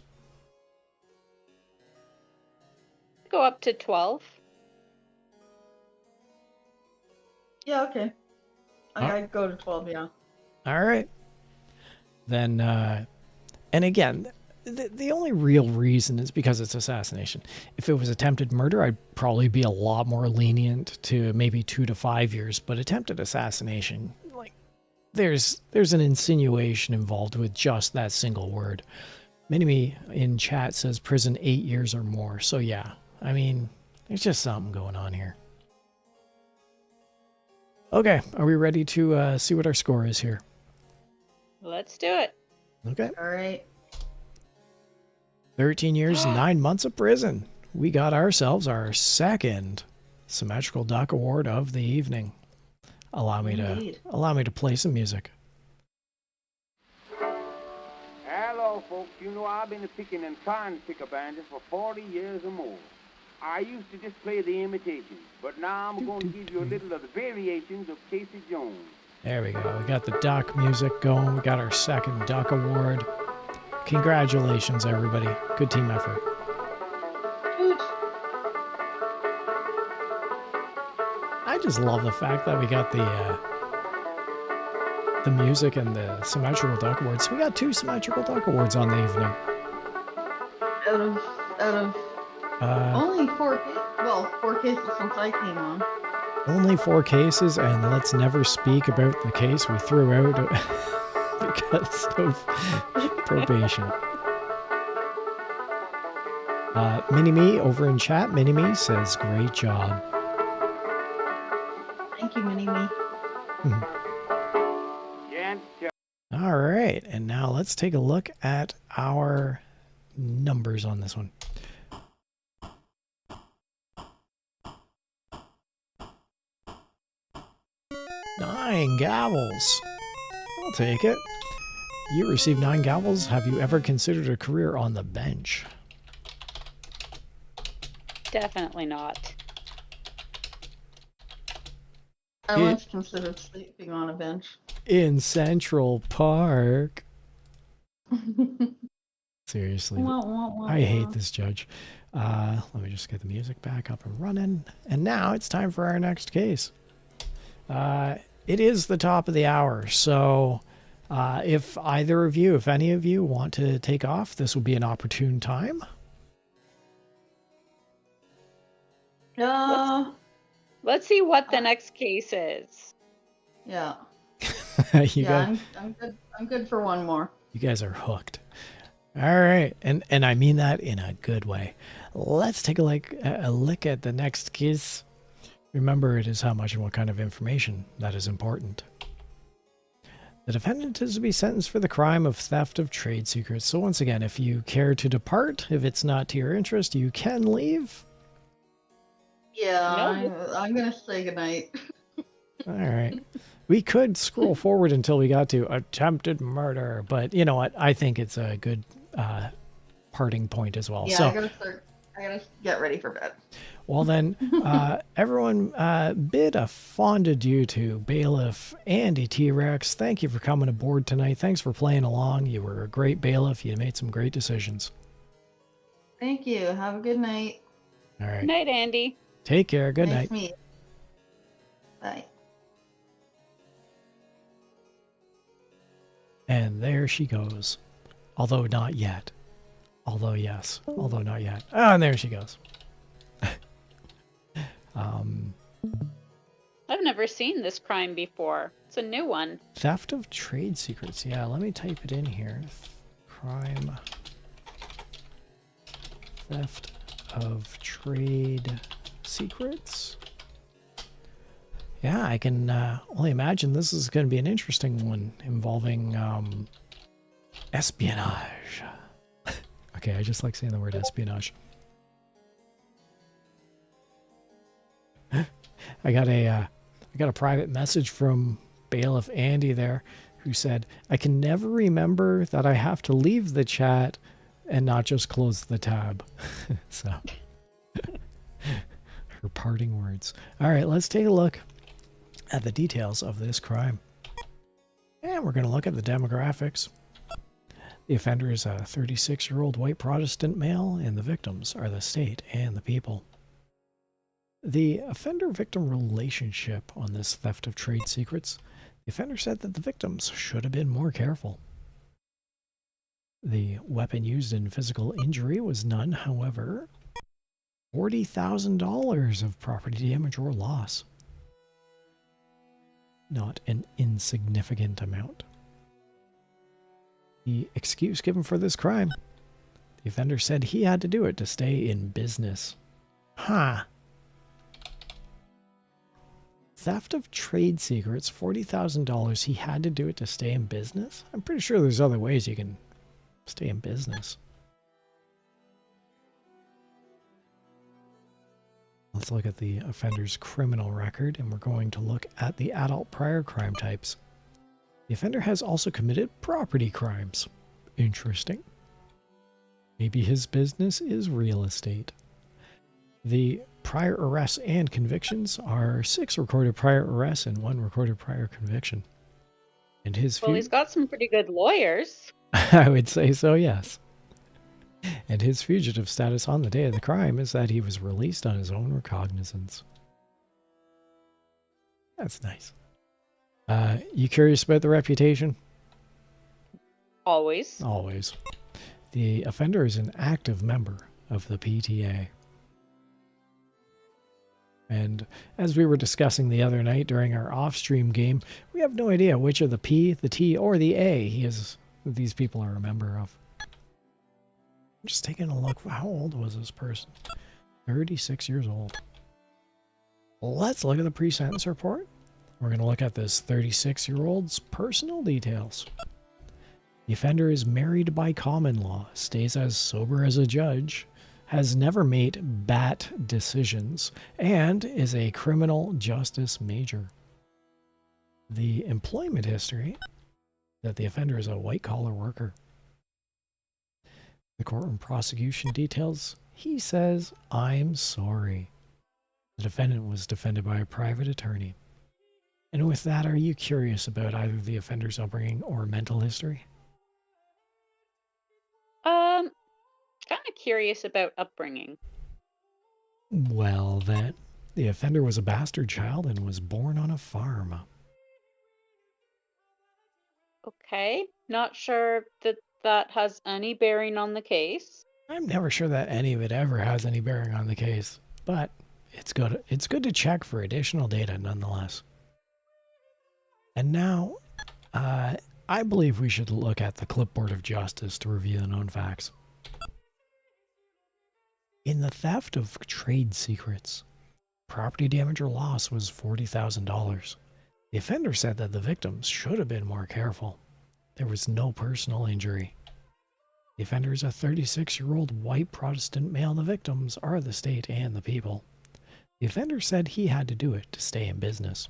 Go up to 12. Yeah, okay. I'd go to 12, yeah. All right. Then, and again, the only real reason is because it's assassination. If it was attempted murder, I'd probably be a lot more lenient to maybe 2 to 5 years. But attempted assassination, like, there's an insinuation involved with just that single word. Minimi in chat says prison 8 years or more. So yeah, I mean, there's just something going on here. Okay, are we ready to see what our score is here? Let's do it. Okay. All right. 13 years, 9 months of prison. We got ourselves our second Symmetrical Duck Award of the evening. Allow me to play some music. Hello, folks. You know I've been picking and trying to pick up banjos for 40 years or more. I used to just play the imitations, but now I'm going to give you a little of the variations of Casey Jones. There we go. We got the duck music going. We got our second Duck Award. Congratulations, everybody. Good team effort. I just love the fact that we got the music and the Symmetrical Duck Awards. We got 2 Symmetrical Duck Awards on the evening. Out of only 4 cases. Well, 4 cases since I came on. Only 4 cases, and let's never speak about the case we threw out because of probation. Mini-Me over in chat, Mini-Me says, great job. Thank you, Mini-Me. All right, and now let's take a look at our numbers on this one. Nine gavels. I'll take it. You received 9 gavels. Have you ever considered a career on the bench? Definitely not. I once considered sleeping on a bench. In Central Park. Seriously. I hate this judge. Let me just get the music back up and running. And now it's time for our next case. It is the top of the hour, so if any of you want to take off, this will be an opportune time. Let's see what the next case is. Yeah. I'm good for one more. You guys are hooked. All right, and I mean that in a good way. Let's take a look at the next case. Remember, it is how much and what kind of information that is important. The defendant is to be sentenced for the crime of theft of trade secrets. So once again, if you care to depart, if it's not to your interest, you can leave. Yeah, I'm going to say goodnight. All right. We could scroll forward until we got to attempted murder, but you know what? I think it's a good parting point as well. Yeah, so, I gotta get ready for bed. Well then, everyone bid a fond adieu to Bailiff Andy T-Rex. Thank you for coming aboard tonight. Thanks for playing along. You were a great bailiff. You made some great decisions. Thank you. Have a good night. All right. Good night, Andy. Take care. Good Nice night. to meet you. Bye. And there she goes. Although not yet. Although yes. Although not yet. Oh, and there she goes. I've never seen this crime before. It's a new one. Theft of trade secrets. Yeah, let me type it in here. Crime. Theft of trade secrets. Yeah, I can only imagine this is going to be an interesting one involving espionage. Okay, I just like saying the word espionage. I got a private message from Bailiff Andy there, who said, "I can never remember that I have to leave the chat and not just close the tab." So, her parting words. All right, let's take a look at the details of this crime. And we're going to look at the demographics. The offender is a 36-year-old white Protestant male, and the victims are the state and the people. The offender-victim relationship on this theft of trade secrets. The offender said that the victims should have been more careful. The weapon used in physical injury was none, however, $40,000 of property damage or loss. Not an insignificant amount. The excuse given for this crime. The offender said he had to do it to stay in business. Huh. Theft of trade secrets, $40,000. He had to do it to stay in business? I'm pretty sure there's other ways you can stay in business. Let's look at the offender's criminal record, and we're going to look at the adult prior crime types. The offender has also committed property crimes. Interesting. Maybe his business is real estate. The prior arrests and convictions are 6 recorded prior arrests and 1 recorded prior conviction. And his Well, he's got some pretty good lawyers. I would say so, yes. And his fugitive status on the day of the crime is that he was released on his own recognizance. That's nice. You curious about the reputation? Always. Always. The offender is an active member of the PTA. And as we were discussing the other night during our off-stream game, we have no idea which of the P, the T, or the A these people are a member of. I'm just taking a look. How old was this person? 36 years old. Let's look at the pre-sentence report. We're going to look at this 36-year-old's personal details. The offender is married by common law, stays as sober as a judge, has never made BAT decisions, and is a criminal justice major. The employment history, that the offender is a white-collar worker. The courtroom prosecution details, he says, "I'm sorry." The defendant was defended by a private attorney. And with that, are you curious about either the offender's upbringing or mental history? Kind of curious about upbringing. Well, then, the offender was a bastard child and was born on a farm. Okay, not sure that that has any bearing on the case. I'm never sure that any of it ever has any bearing on the case, but it's good to check for additional data nonetheless. And now, I believe we should look at the clipboard of justice to review the known facts. In the theft of trade secrets, property damage or loss was $40,000. The offender said that the victims should have been more careful. There was no personal injury. The offender is a 36-year-old white Protestant male. The victims are the state and the people. The offender said he had to do it to stay in business.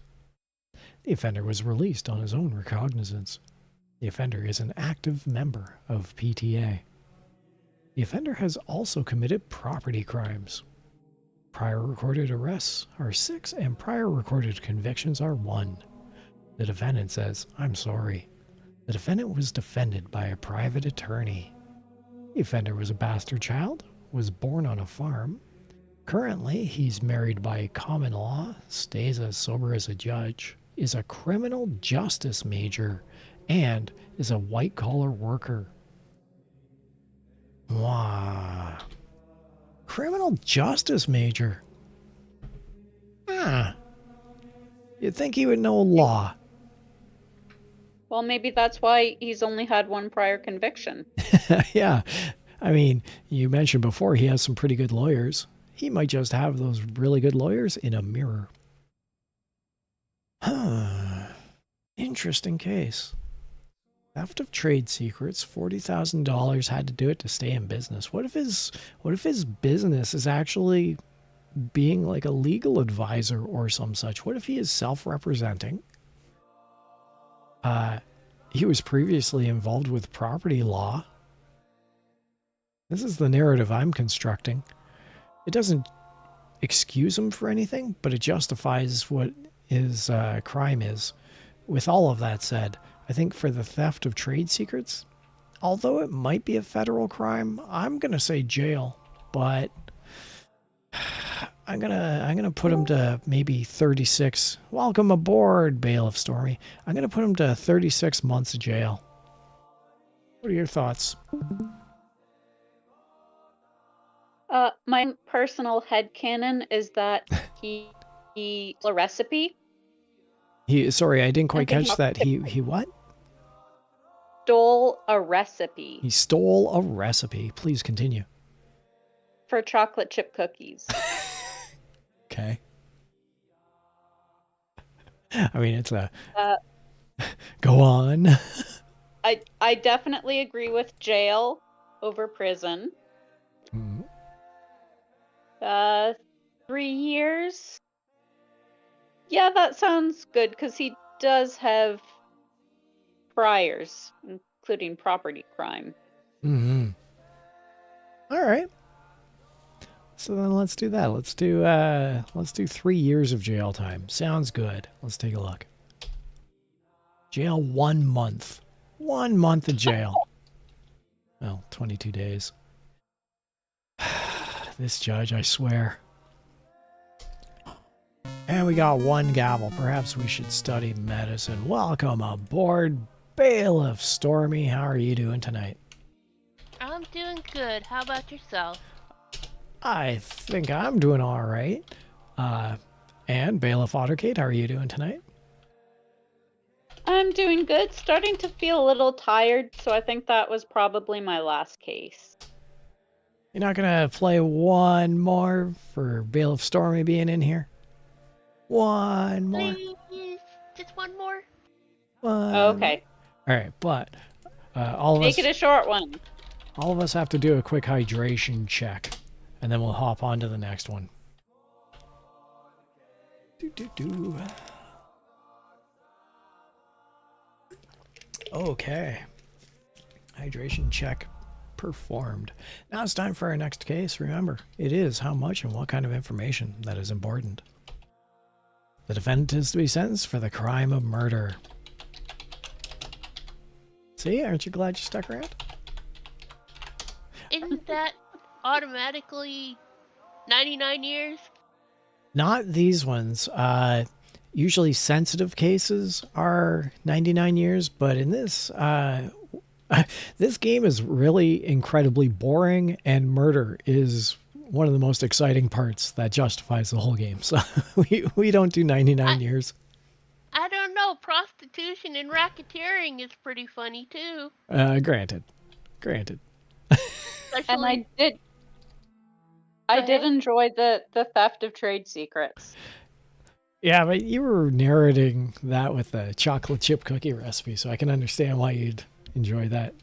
The offender was released on his own recognizance. The offender is an active member of PTA. The offender has also committed property crimes. Prior recorded arrests are 6 and prior recorded convictions are 1. The defendant says, "I'm sorry." The defendant was defended by a private attorney. The offender was a bastard child, was born on a farm. Currently, he's married by common law, stays as sober as a judge, is a criminal justice major, and is a white-collar worker. Wow. Criminal justice major. You'd think he would know law. Well, maybe that's why he's only had 1 prior conviction. Yeah. I mean, you mentioned before he has some pretty good lawyers. he might just have those really good lawyers in a mirror. Huh. Interesting case. Theft of trade secrets, $40,000 had to do it to stay in business. What if his business is actually being like a legal advisor or some such? What if he is self-representing? He was previously involved with property law. This is the narrative I'm constructing. It doesn't excuse him for anything, but it justifies what his crime is. With all of that said, I think for the theft of trade secrets, although it might be a federal crime, I'm gonna say jail, but I'm gonna put him to maybe 36. Welcome aboard, Bailiff Stormy. I'm gonna put him to 36 months of jail. What are your thoughts? My personal headcanon is that he a recipe. Sorry, I didn't quite catch that. He what? Stole a recipe. He stole a recipe. Please continue. For chocolate chip cookies. Okay. I mean, it's a... Go on. I definitely agree with jail over prison. Mm. 3 years? Yeah, that sounds good, because he does have priors, including property crime. Mm-hmm. All right. So then let's do that. Let's do 3 years of jail time. Sounds good. Let's take a look. Jail 1 month. 1 month of jail. Well, 22 days. This judge, I swear. And we got 1 gavel. Perhaps we should study medicine. Welcome aboard, Bailiff Stormy. How are you doing tonight? I'm doing good. How about yourself? I think I'm doing all right. And Bailiff Ottercade, how are you doing tonight? I'm doing good. Starting to feel a little tired, so I think that was probably my last case. You're not gonna play one more for Bailiff Stormy being in here? One more. Please, just one more. One Okay. All right, but all of us. Make it a short one. All of us have to do a quick hydration check, and then we'll hop on to the next one. Okay. Hydration check performed. Now it's time for our next case. Remember, it is how much and what kind of information that is important. The defendant is to be sentenced for the crime of murder. See, aren't you glad you stuck around? Isn't that automatically 99 years? Not these ones. Usually sensitive cases are 99 years, but in this, this game is really incredibly boring, and murder is one of the most exciting parts that justifies the whole game. So we don't do 99 years. I don't know. Prostitution and racketeering is pretty funny too. Granted. And I did enjoy the theft of trade secrets. Yeah, but you were narrating that with a chocolate chip cookie recipe, so I can understand why you'd enjoy that.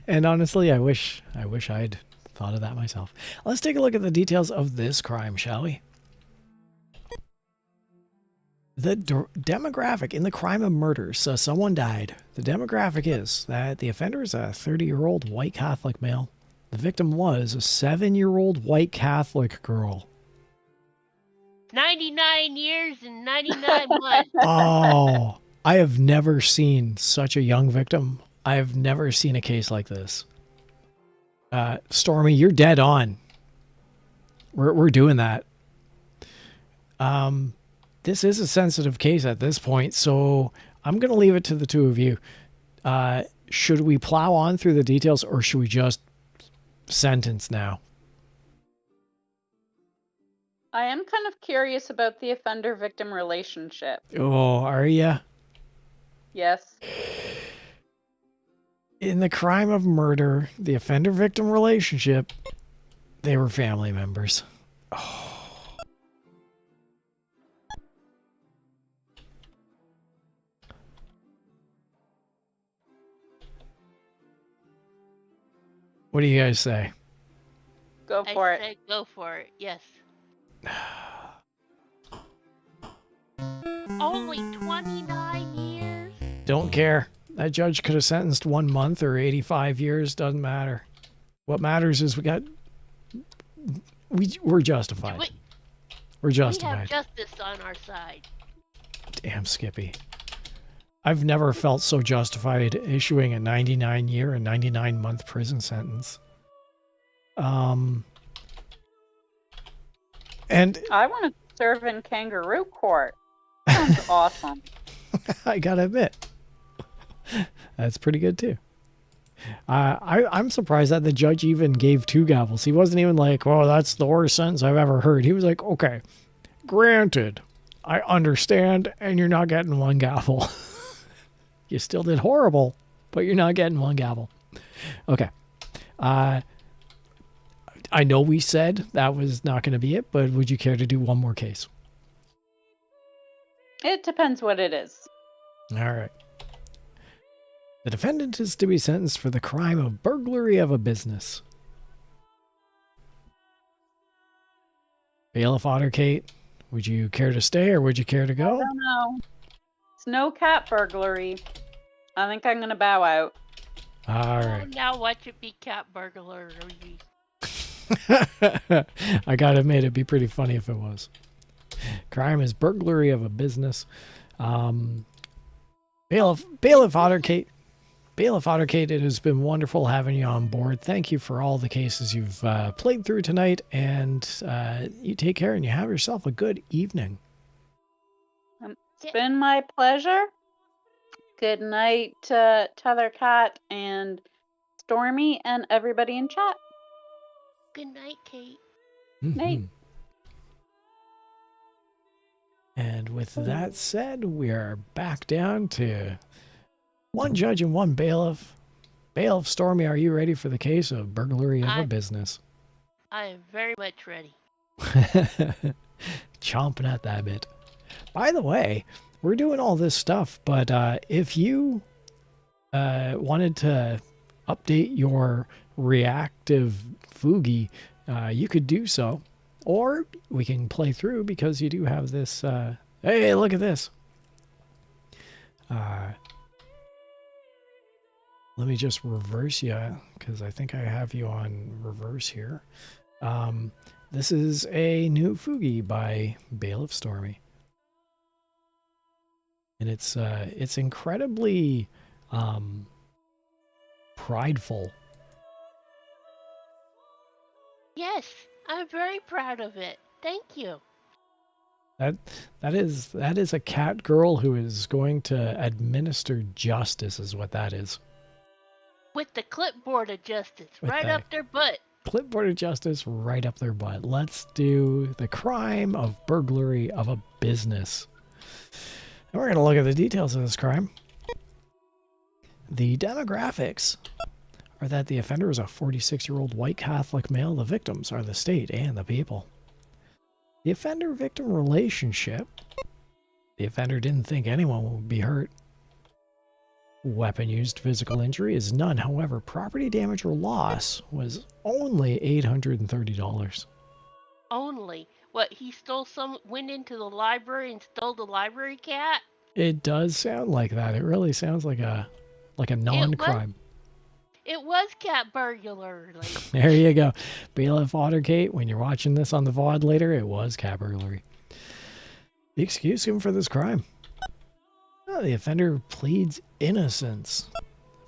And honestly, I wish I'd thought of that myself. Let's take a look at the details of this crime, shall we? The demographic in the crime of murder. So someone died. The demographic is that the offender is a 30-year-old white Catholic male. The victim was a 7-year-old white Catholic girl. 99 years and 99 months. Oh, I have never seen such a young victim. I have never seen a case like this. Stormy, you're dead on. We're doing that. This is a sensitive case at this point, so I'm going to leave it to the two of you. Should we plow on through the details, or should we just sentence now? I am kind of curious about the offender-victim relationship. Oh, are ya? Yes. In the crime of murder, the offender-victim relationship They were family members. What do you guys say? Go for I it. say go for it. Yes. Only 29 years? Don't care. That judge could have sentenced 1 month or 85 years. Doesn't matter. What matters is we're justified. We're We justified. have justice on our side. Damn, Skippy. I've never felt so justified issuing a 99-year and 99-month prison sentence. And I want to serve in kangaroo court. Sounds awesome. I gotta admit, that's pretty good too. I'm surprised that the judge even gave 2 gavels. He wasn't even like, "Oh, that's the worst sentence I've ever heard." He was like, "Okay, granted, I understand, and you're not getting 1 gavel. You still did horrible, but you're not getting 1 gavel." Okay. I know we said that was not going to be it, but would you care to do one more case? It depends what it is. All right. The defendant is to be sentenced for the crime of burglary of a business. Bailiff Ottercate, would you care to stay or would you care to I go? don't know. It's no cat burglary. I think I'm going to bow out. All Oh, right. now watch it be cat burglary. I gotta admit, it'd be pretty funny if it was. Crime is burglary of a business. Bailiff Ottercate. Bailiff Ottercate, it has been wonderful having you on board. Thank you for all the cases you've played through tonight, and you take care and you have yourself a good evening. It's been my pleasure. Good night, Tethercat and Stormy and everybody in chat. Good night, Kate. Night. And with that said, we are back down to 1 judge and 1 bailiff. Bailiff Stormy, are you ready for the case of burglary of a business? I am very much ready. Chomping at that bit. By the way, we're doing all this stuff, but if you wanted to update your reactive Fugi, you could do so. Or we can play through because you do have this. Hey, look at this. Let me just reverse you because I think I have you on reverse here. This is a new Fugi by Bailiff Stormy. And it's incredibly prideful. Yes, I'm very proud of it. Thank you. That is a cat girl who is going to administer justice, is what that is. With the clipboard of justice With right the up their butt. Clipboard of justice right up their butt. Let's do the crime of burglary of a business. And we're going to look at the details of this crime. The demographics are that the offender is a 46-year-old white Catholic male. The victims are the state and the people. The offender-victim relationship. The offender didn't think anyone would be hurt. Weapon used, physical injury is none. However, property damage or loss was only $830. Only. What, he went into the library and stole the library cat? It does sound like that. It really sounds like a non-crime. It was cat burglary. There you go. Bailiff Ottercate, when you're watching this on the VOD later, it was cat burglary. The excuse given for this crime. Oh, the offender pleads innocence.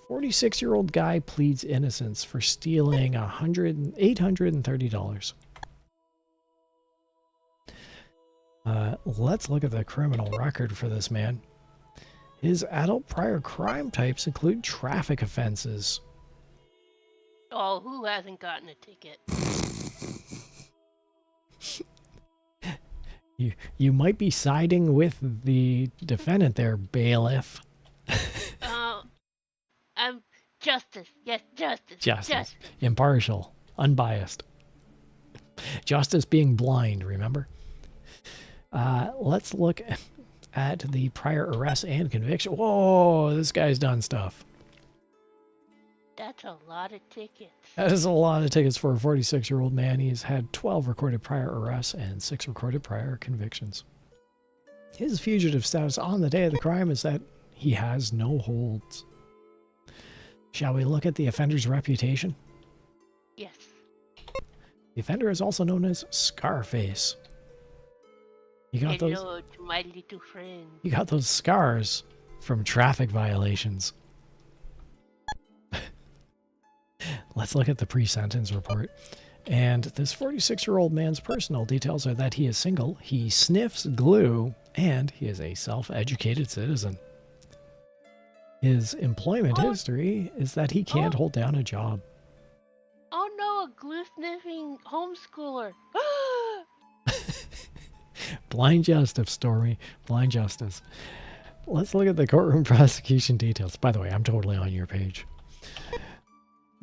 46-year-old guy pleads innocence for stealing $830. Let's look at the criminal record for this man. His adult prior crime types include traffic offenses. Oh, who hasn't gotten a ticket? You might be siding with the defendant there, bailiff. Justice. Yes, justice. Justice. Impartial. Unbiased. Justice being blind, remember? Let's look at the prior arrest and conviction. Whoa, this guy's done stuff. That's a lot of tickets. That is a lot of tickets for a 46-year-old man. He's had 12 recorded prior arrests and 6 recorded prior convictions. His fugitive status on the day of the crime is that he has no holds. Shall we look at the offender's reputation? Yes. The offender is also known as Scarface. You got Hello to my little friend. You got those scars from traffic violations. Let's look at the pre-sentence report. And this 46-year-old man's personal details are that he is single, he sniffs glue, and he is a self-educated citizen. His employment history is that he can't hold down a job. Oh no, a glue-sniffing homeschooler. Blind justice, Stormy. Blind justice. Let's look at the courtroom prosecution details. By the way, I'm totally on your page.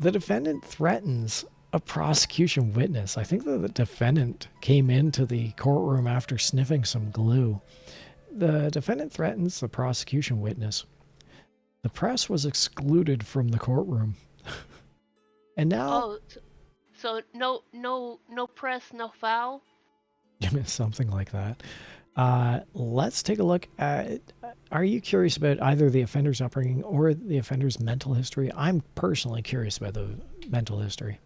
The defendant threatens a prosecution witness. I think that the defendant came into the courtroom after sniffing some glue. The defendant threatens the prosecution witness. The press was excluded from the courtroom. And now... Oh, so no press, no foul? Something like that. Let's take a look at... Are you curious about either the offender's upbringing or the offender's mental history? I'm personally curious about the mental history.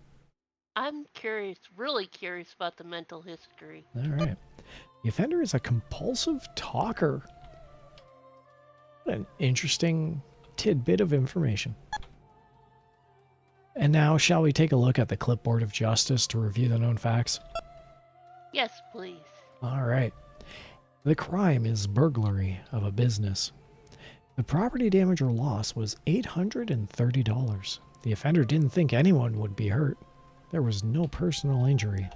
I'm curious, really curious about the mental history. All right. The offender is a compulsive talker. What an interesting tidbit of information. And now, shall we take a look at the clipboard of justice to review the known facts? Yes, please. All right. The crime is burglary of a business. The property damage or loss was $830. The offender didn't think anyone would be hurt. There was no personal injury.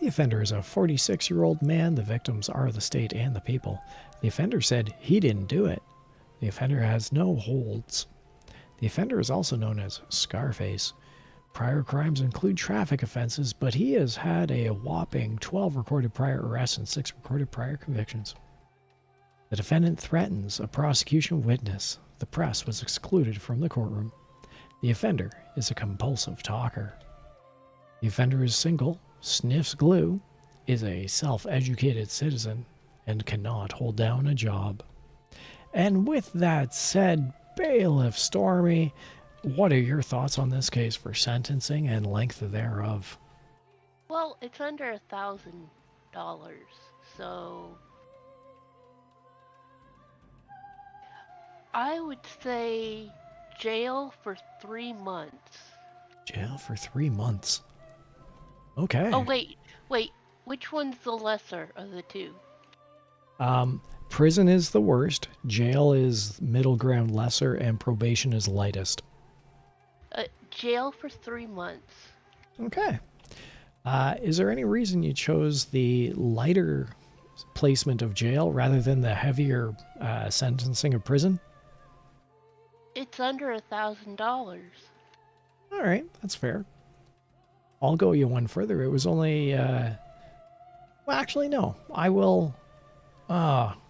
The offender is a 46-year-old man. The victims are the state and the people. The offender said he didn't do it. The offender has no holds. The offender is also known as Scarface. Prior crimes include traffic offenses, but he has had a whopping 12 recorded prior arrests and 6 recorded prior convictions. The defendant threatens a prosecution witness. The press was excluded from the courtroom. The offender is a compulsive talker. The offender is single, sniffs glue, is a self-educated citizen, and cannot hold down a job. And with that said, Bailiff Stormy, what are your thoughts on this case for sentencing and length thereof? Well, it's under $1,000, so I would say jail for 3 months. Jail for 3 months. Okay. Oh, wait. Which one's the lesser of the two? Prison is the worst, jail is middle ground lesser, and probation is lightest. Jail for 3 months. Okay. Is there any reason you chose the lighter placement of jail rather than the heavier sentencing of prison? It's under $1,000. All right, that's fair. I'll go you one further. It was only... well, actually, no. I will...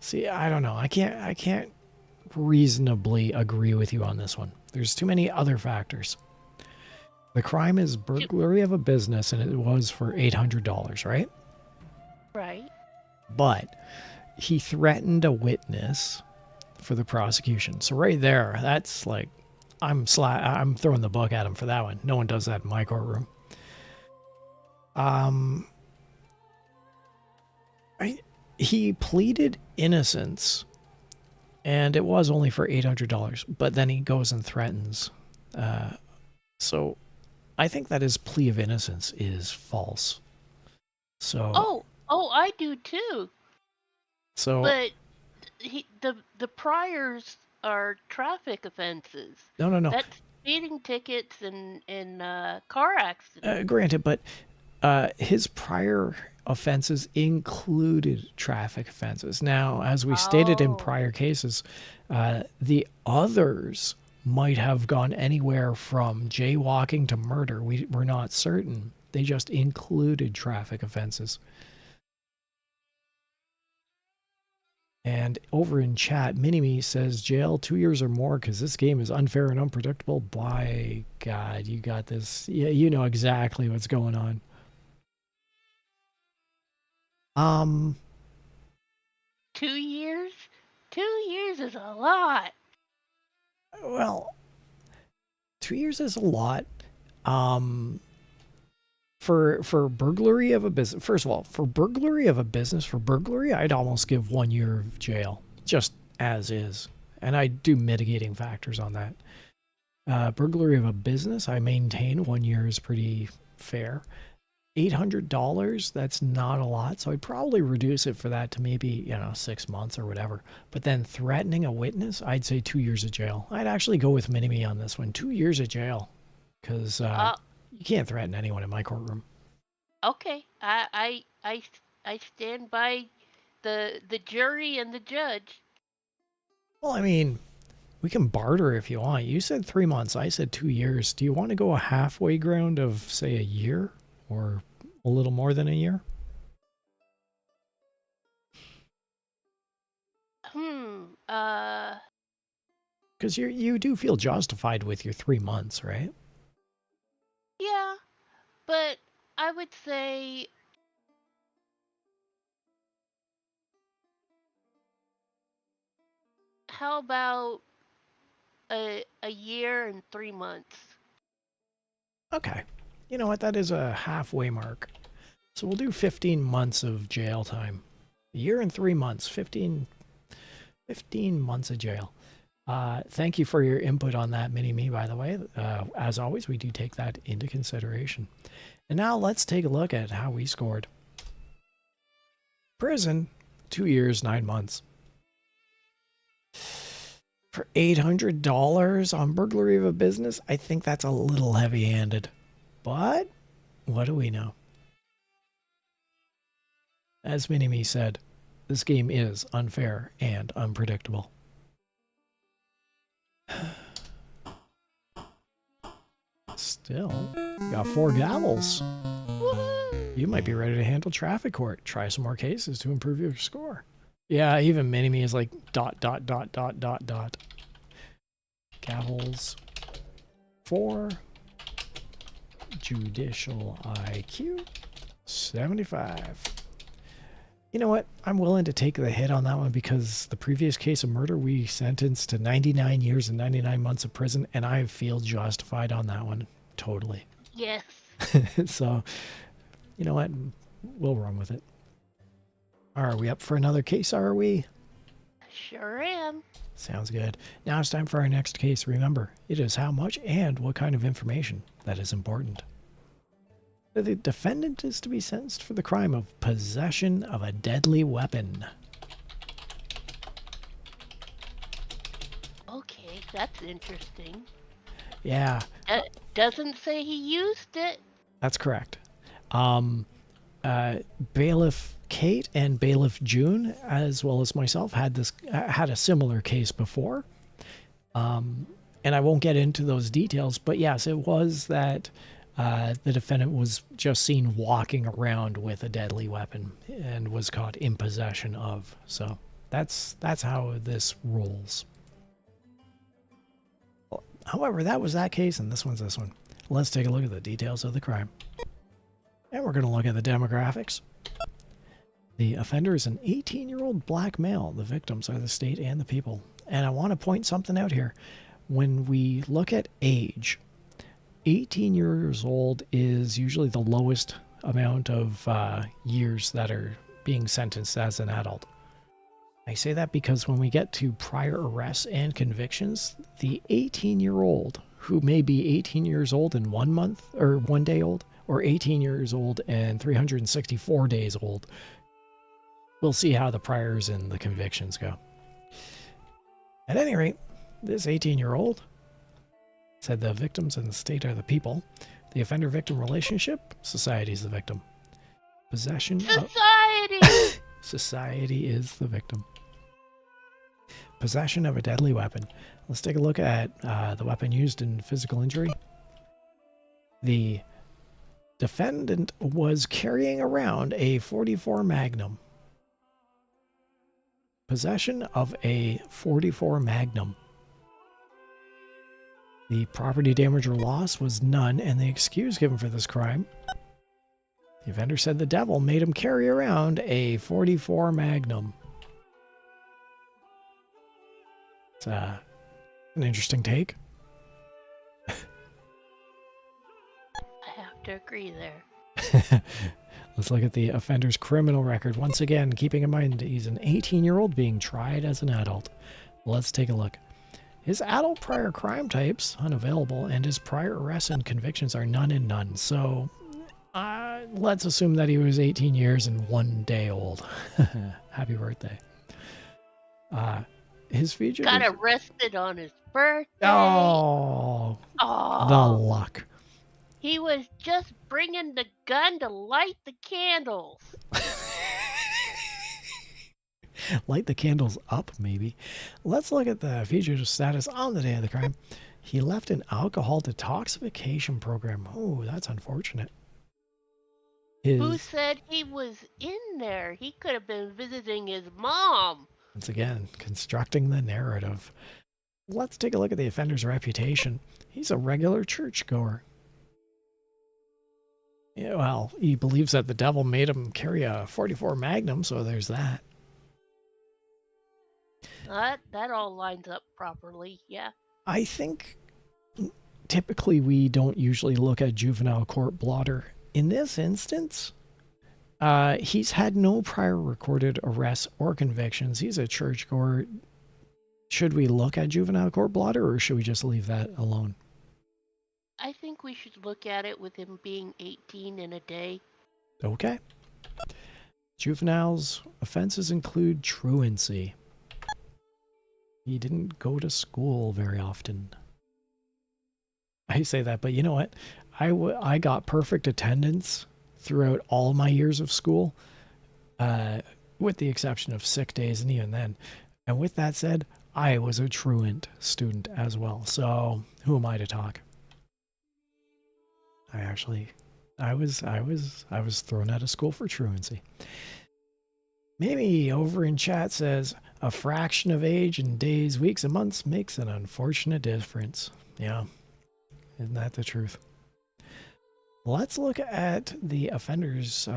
see, I don't know. I can't reasonably agree with you on this one. There's too many other factors. The crime is burglary of a business, and it was for $800, right? Right. But he threatened a witness for the prosecution. So right there, that's like, I'm throwing the book at him for that one. No one does that in my courtroom. He pleaded innocence, and it was only for $800, but then he goes and threatens. So I think that his plea of innocence is false. So Oh, I do too. So But the priors are traffic offenses. no. That's speeding tickets and car accidents. Granted, but his prior offenses included traffic offenses. Now, as we stated in prior cases, the others might have gone anywhere from jaywalking to murder. We're not certain. They just included traffic offenses. And over in chat, Minimi says jail 2 years or more because this game is unfair and unpredictable. By God, you got this. Yeah, you know exactly what's going on. 2 years? 2 years is a lot. Well, 2 years is a lot. For burglary of a business, first of all, for burglary, I'd almost give 1 year of jail, just as is. And I do mitigating factors on that. Burglary of a business, I maintain 1 year is pretty fair. $800, that's not a lot, so I'd probably reduce it for that to maybe, 6 months or whatever. But then threatening a witness, I'd say 2 years of jail. I'd actually go with Minimi on this one, 2 years of jail, because you can't threaten anyone in my courtroom. Okay, I stand by the jury and the judge. Well, I mean, we can barter if you want. You said 3 months, I said 2 years. Do you want to go a halfway ground of, say, a year? Or a little more than a year? Because you do feel justified with your 3 months, right? Yeah, but I would say how about a year and 3 months? Okay. You know what? That is a halfway mark. So we'll do 15 months of jail time. A year and 3 months. 15 months of jail. Thank you for your input on that, Mini-Me, by the way. As always, we do take that into consideration. And now let's take a look at how we scored. Prison, 2 years, 9 months. For $800 on burglary of a business, I think that's a little heavy-handed. But what do we know? As Mini-Me said, this game is unfair and unpredictable. Still, you got 4 gavels. Woohoo! You might be ready to handle traffic court. Try some more cases to improve your score. Yeah, even Mini-Me is like ... Gavels 4. Judicial IQ 75. You know what? I'm willing to take the hit on that one because the previous case of murder we sentenced to 99 years and 99 months of prison, and I feel justified on that one. Totally. Yes. So, you know what? We'll run with it. Are we up for another case, are we? Sure am. Sounds good. Now it's time for our next case. Remember, it is how much and what kind of information that is important. The defendant is to be sentenced for the crime of possession of a deadly weapon. Okay, that's interesting. Yeah. Doesn't say he used it. That's correct. Bailiff Kate and Bailiff June, as well as myself, had a similar case before. And I won't get into those details, but yes, it was that the defendant was just seen walking around with a deadly weapon and was caught in possession of. So that's how this rolls. However, that was that case, and this one's this one. Let's take a look at the details of the crime. And we're going to look at the demographics. The offender is an 18-year-old black male. The victims are the state and the people. And I want to point something out here. When we look at age, 18 years old is usually the lowest amount of years that are being sentenced as an adult. I say that because when we get to prior arrests and convictions, the 18-year-old who may be 18 years old and 1 month or 1 day old, or 18 years old and 364 days old, we'll see how the priors and the convictions go. At any rate, this 18-year-old said the victims and the state are the people. The offender-victim relationship, society is the victim. Possession Society! Society is the victim. Possession of a deadly weapon. Let's take a look at the weapon used in physical injury. The Defendant was carrying around a .44 Magnum. Possession of a .44 Magnum. The property damage or loss was none, and the excuse given for this crime. The offender said the devil made him carry around a .44 Magnum. It's an interesting take. I have to agree there. Let's look at the offender's criminal record. Once again, keeping in mind he's an 18-year-old being tried as an adult. Let's take a look. His adult prior crime types, unavailable, and his prior arrests and convictions are none and none. So, let's assume that he was 18 years and 1 day old. Happy birthday. His feature... Got arrested on his birthday. Oh, the luck. He was just bringing the gun to light the candles. Light the candles up, maybe. Let's look at the fugitive status on the day of the crime. He left an alcohol detoxification program. Oh, that's unfortunate. Who said he was in there? He could have been visiting his mom. Once again, constructing the narrative. Let's take a look at the offender's reputation. He's a regular churchgoer. Yeah, well, he believes that the devil made him carry a .44 Magnum, so there's that. That all lines up properly, yeah. I think typically we don't usually look at juvenile court blotter. In this instance, he's had no prior recorded arrests or convictions. He's a churchgoer. Should we look at juvenile court blotter, or should we just leave that alone? I think we should look at it with him being 18 in a day. Okay. Juveniles' offenses include truancy. He didn't go to school very often. I say that, but you know what? I got perfect attendance throughout all my years of school, with the exception of sick days, and even then. And with that said, I was a truant student as well. So who am I to talk? I was thrown out of school for truancy. Maybe over in chat says a fraction of age in days, weeks, and months makes an unfortunate difference. Yeah, isn't that the truth? Let's look at the offender's.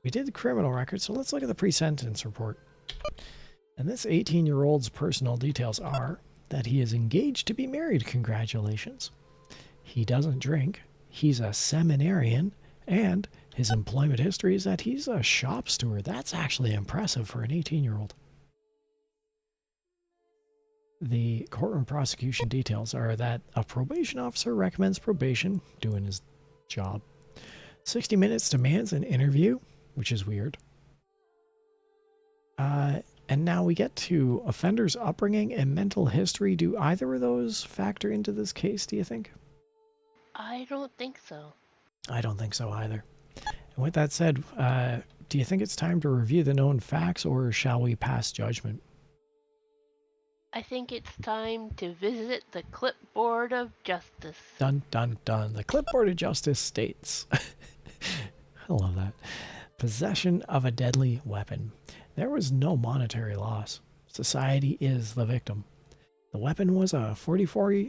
We did the criminal record, so let's look at the pre-sentence report. And this 18-year-old's personal details are that he is engaged to be married. Congratulations. He doesn't drink. He's a seminarian, and his employment history is that he's a shop steward. That's actually impressive for an 18-year-old. The courtroom prosecution details are that a probation officer recommends probation, doing his job. 60 minutes demands an interview, which is weird. And now we get to offender's upbringing and mental history. Do either of those factor into this case, do you think? I don't think so. I don't think so either. And with that said, do you think it's time to review the known facts, or shall we pass judgment? I think it's time to visit the clipboard of justice. Dun, dun, dun. The clipboard of justice states. I love that. Possession of a deadly weapon. There was no monetary loss. Society is the victim. The weapon was a 44...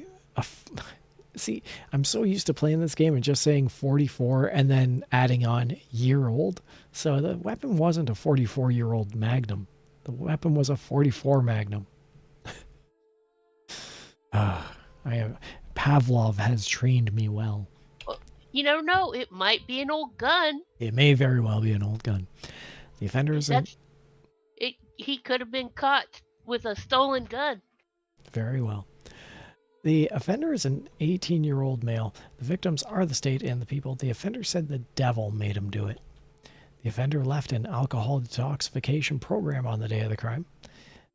See, I'm so used to playing this game and just saying 44 and then adding on year-old. So the weapon wasn't a 44-year-old Magnum. The weapon was a 44 Magnum. Pavlov has trained me well. You don't know. It might be an old gun. It may very well be an old gun. The offender is... He could have been caught with a stolen gun. Very well. The offender is an 18-year-old male. The victims are the state and the people. The offender said the devil made him do it. The offender left an alcohol detoxification program on the day of the crime.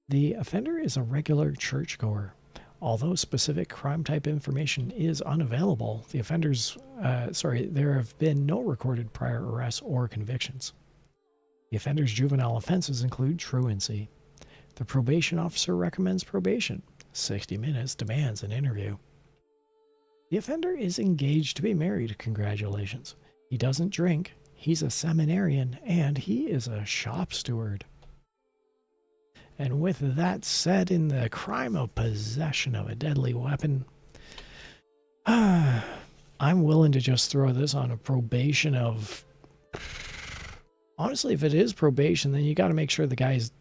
The offender is a regular churchgoer. Although specific crime type information is unavailable, the offender's, there have been no recorded prior arrests or convictions. The offender's juvenile offenses include truancy. The probation officer recommends probation. 60 minutes demands an interview. The offender is engaged to be married. Congratulations. He doesn't drink. He's a seminarian, and he is a shop steward. And with that said, in the crime of possession of a deadly weapon, I'm willing to just throw this on a probation of... Honestly, if it is probation, then you got to make sure the guy's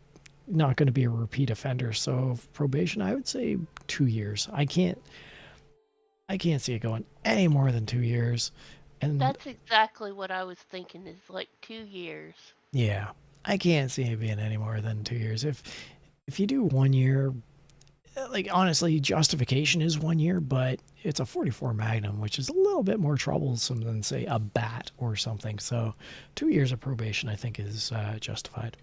not going to be a repeat offender. So probation, I would say 2 years. I can't see it going any more than 2 years. And that's exactly what I was thinking, is like 2 years. Yeah, I can't see it being any more than 2 years. If you do 1 year, like honestly, justification is 1 year, but it's a 44 Magnum, which is a little bit more troublesome than say a bat or something. So 2 years of probation, I think, is justified.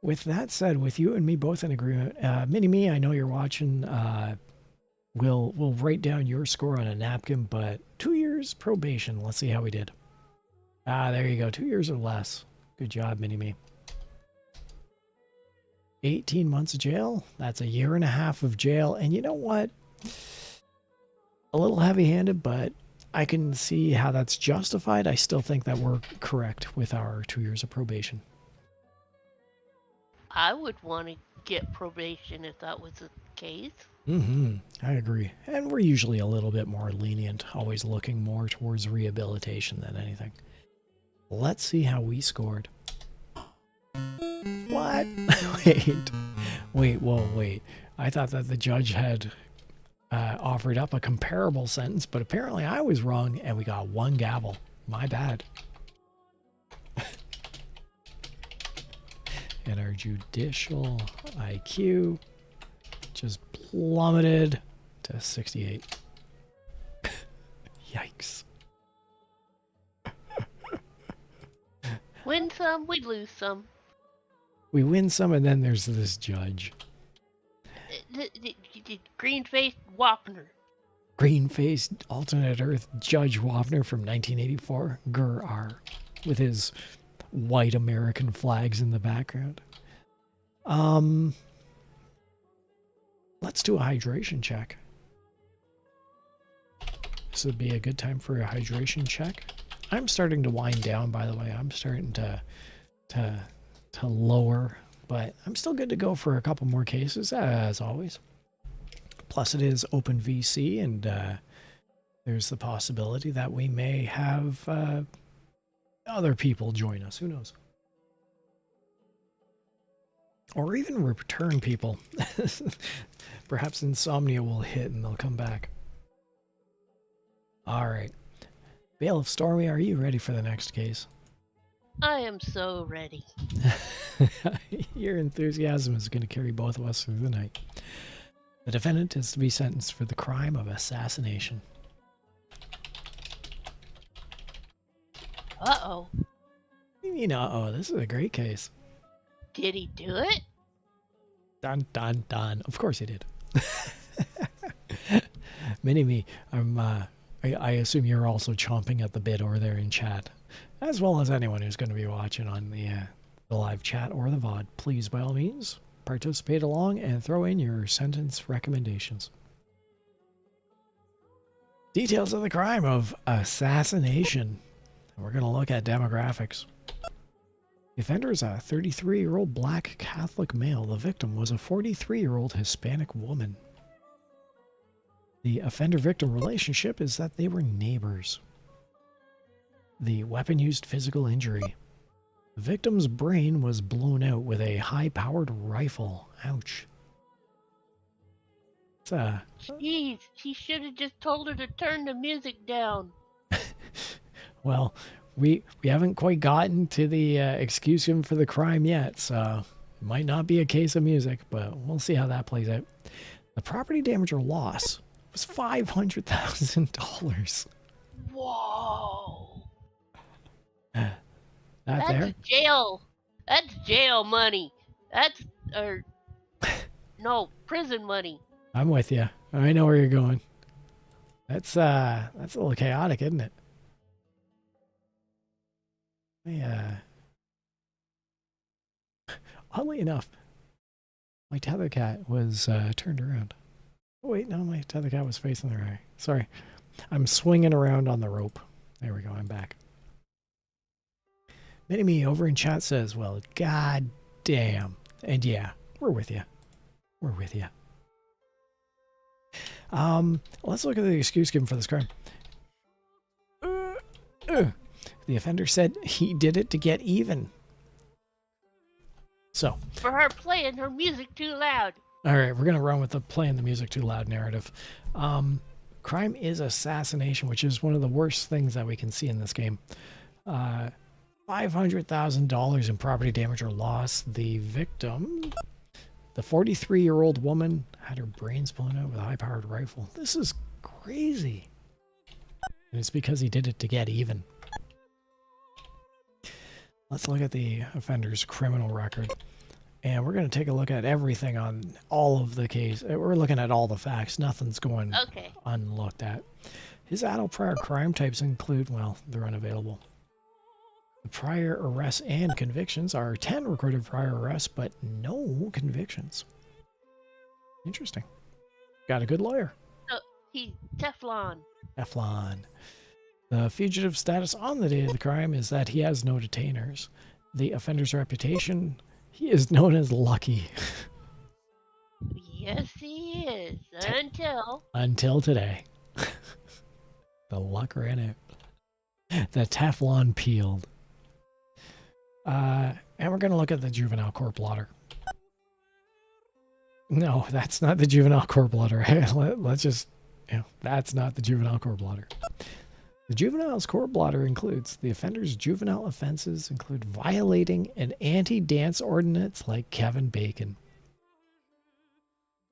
With that said, with you and me both in agreement, Mini-Me, I know you're watching. We'll write down your score on a napkin, but 2 years probation. Let's see how we did. There you go. 2 years or less. Good job, Mini-Me. 18 months of jail. That's a year and a half of jail. And you know what? A little heavy-handed, but I can see how that's justified. I still think that we're correct with our 2 years of probation. I would want to get probation if that was the case. I agree. And we're usually a little bit more lenient, always looking more towards rehabilitation than anything. Let's see how we scored. What? Wait. I thought that the judge had offered up a comparable sentence, but apparently I was wrong and we got 1 gavel. My bad. And our judicial IQ just plummeted to 68. Yikes. Win some, we lose some. We win some, and then there's this judge. Green-faced Wapner. Green-faced alternate Earth Judge Wapner from 1984. Grr-R. With his white American flags in the background. Let's do a hydration check. This would be a good time for a hydration check. I'm starting to wind down, by the way. I'm starting to lower, but I'm still good to go for a couple more cases, as always. Plus, it is open VC, and there's the possibility that we may have other people join us. Who knows? Or even return people. Perhaps insomnia will hit and they'll come back. All right. Bailiff Stormy, are you ready for the next case? I am so ready. Your enthusiasm is going to carry both of us through the night. The defendant is to be sentenced for the crime of assassination. Uh-oh. What do you mean, uh-oh? This is a great case. Did he do it? Dun, dun, dun. Of course he did. Mini-Me, I assume you're also chomping at the bit over there in chat, as well as anyone who's going to be watching on the live chat or the VOD. Please, by all means, participate along and throw in your sentence recommendations. Details of the crime of assassination. We're going to look at demographics. The offender is a 33-year-old black Catholic male. The victim was a 43-year-old Hispanic woman. The offender-victim relationship is that they were neighbors. The weapon used physical injury. The victim's brain was blown out with a high-powered rifle. Ouch. Jeez, he should have just told her to turn the music down. Well, we haven't quite gotten to the excuse him for the crime yet, so it might not be a case of music, but we'll see how that plays out. The property damage or loss was $500,000. Whoa. That's there? Jail. That's jail money. That's, no, prison money. I'm with you. I know where you're going. That's a little chaotic, isn't it? Oddly enough, my Tethercat was turned around. Oh, wait, no, my Tethercat was facing the right. Sorry. I'm swinging around on the rope. There we go, I'm back. Mini-Me over in chat says, well, god damn. And yeah, we're with you. We're with you. Let's look at the excuse given for this crime. The offender said he did it to get even. So. For her playing her music too loud. All right, we're going to run with the playing the music too loud narrative. Crime is assassination, which is one of the worst things that we can see in this game. $500,000 in property damage or loss. The victim, the 43-year-old woman, had her brains blown out with a high-powered rifle. This is crazy. And it's because he did it to get even. Let's look at the offender's criminal record. And we're going to take a look at everything on all of the case. We're looking at all the facts. Nothing's going unlooked at. His adult prior crime types include, well, they're unavailable. The prior arrests and convictions are 10 recorded prior arrests, but no convictions. Interesting. Got a good lawyer. Oh, he's Teflon. Teflon. The fugitive status on the date of the crime is that he has no detainers. The offender's reputation... He is known as Lucky. Yes, he is. Until today. The luck ran out. The Teflon peeled. And we're going to look at the juvenile court blotter. No, that's not the juvenile court blotter. Let's just... that's not the juvenile court blotter. The juvenile's court blotter includes the offender's juvenile offenses include violating an anti-dance ordinance like Kevin Bacon.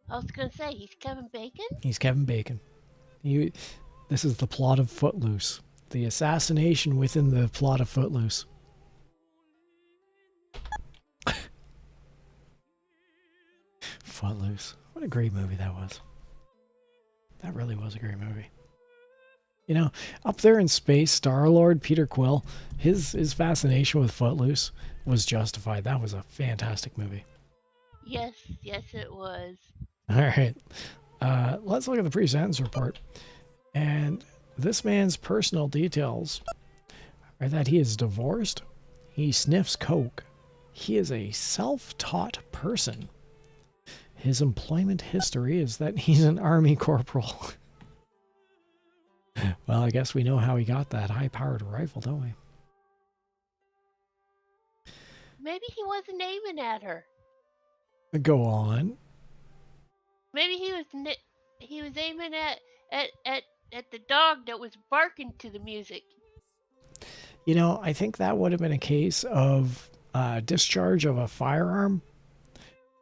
I was going to say, he's Kevin Bacon? He's Kevin Bacon. This is the plot of Footloose. The assassination within the plot of Footloose. Footloose. What a great movie that was. That really was a great movie. You know, up there in space, Star-Lord, Peter Quill, his fascination with Footloose was justified. That was a fantastic movie. Yes, it was. All right. Let's look at the pre-sentence report. And this man's personal details are that he is divorced, he sniffs coke, he is a self-taught person. His employment history is that he's an Army corporal. Well, I guess we know how he got that high-powered rifle, don't we? Maybe he wasn't aiming at her. Go on. Maybe he was aiming at the dog that was barking to the music. You know, I think that would have been a case of discharge of a firearm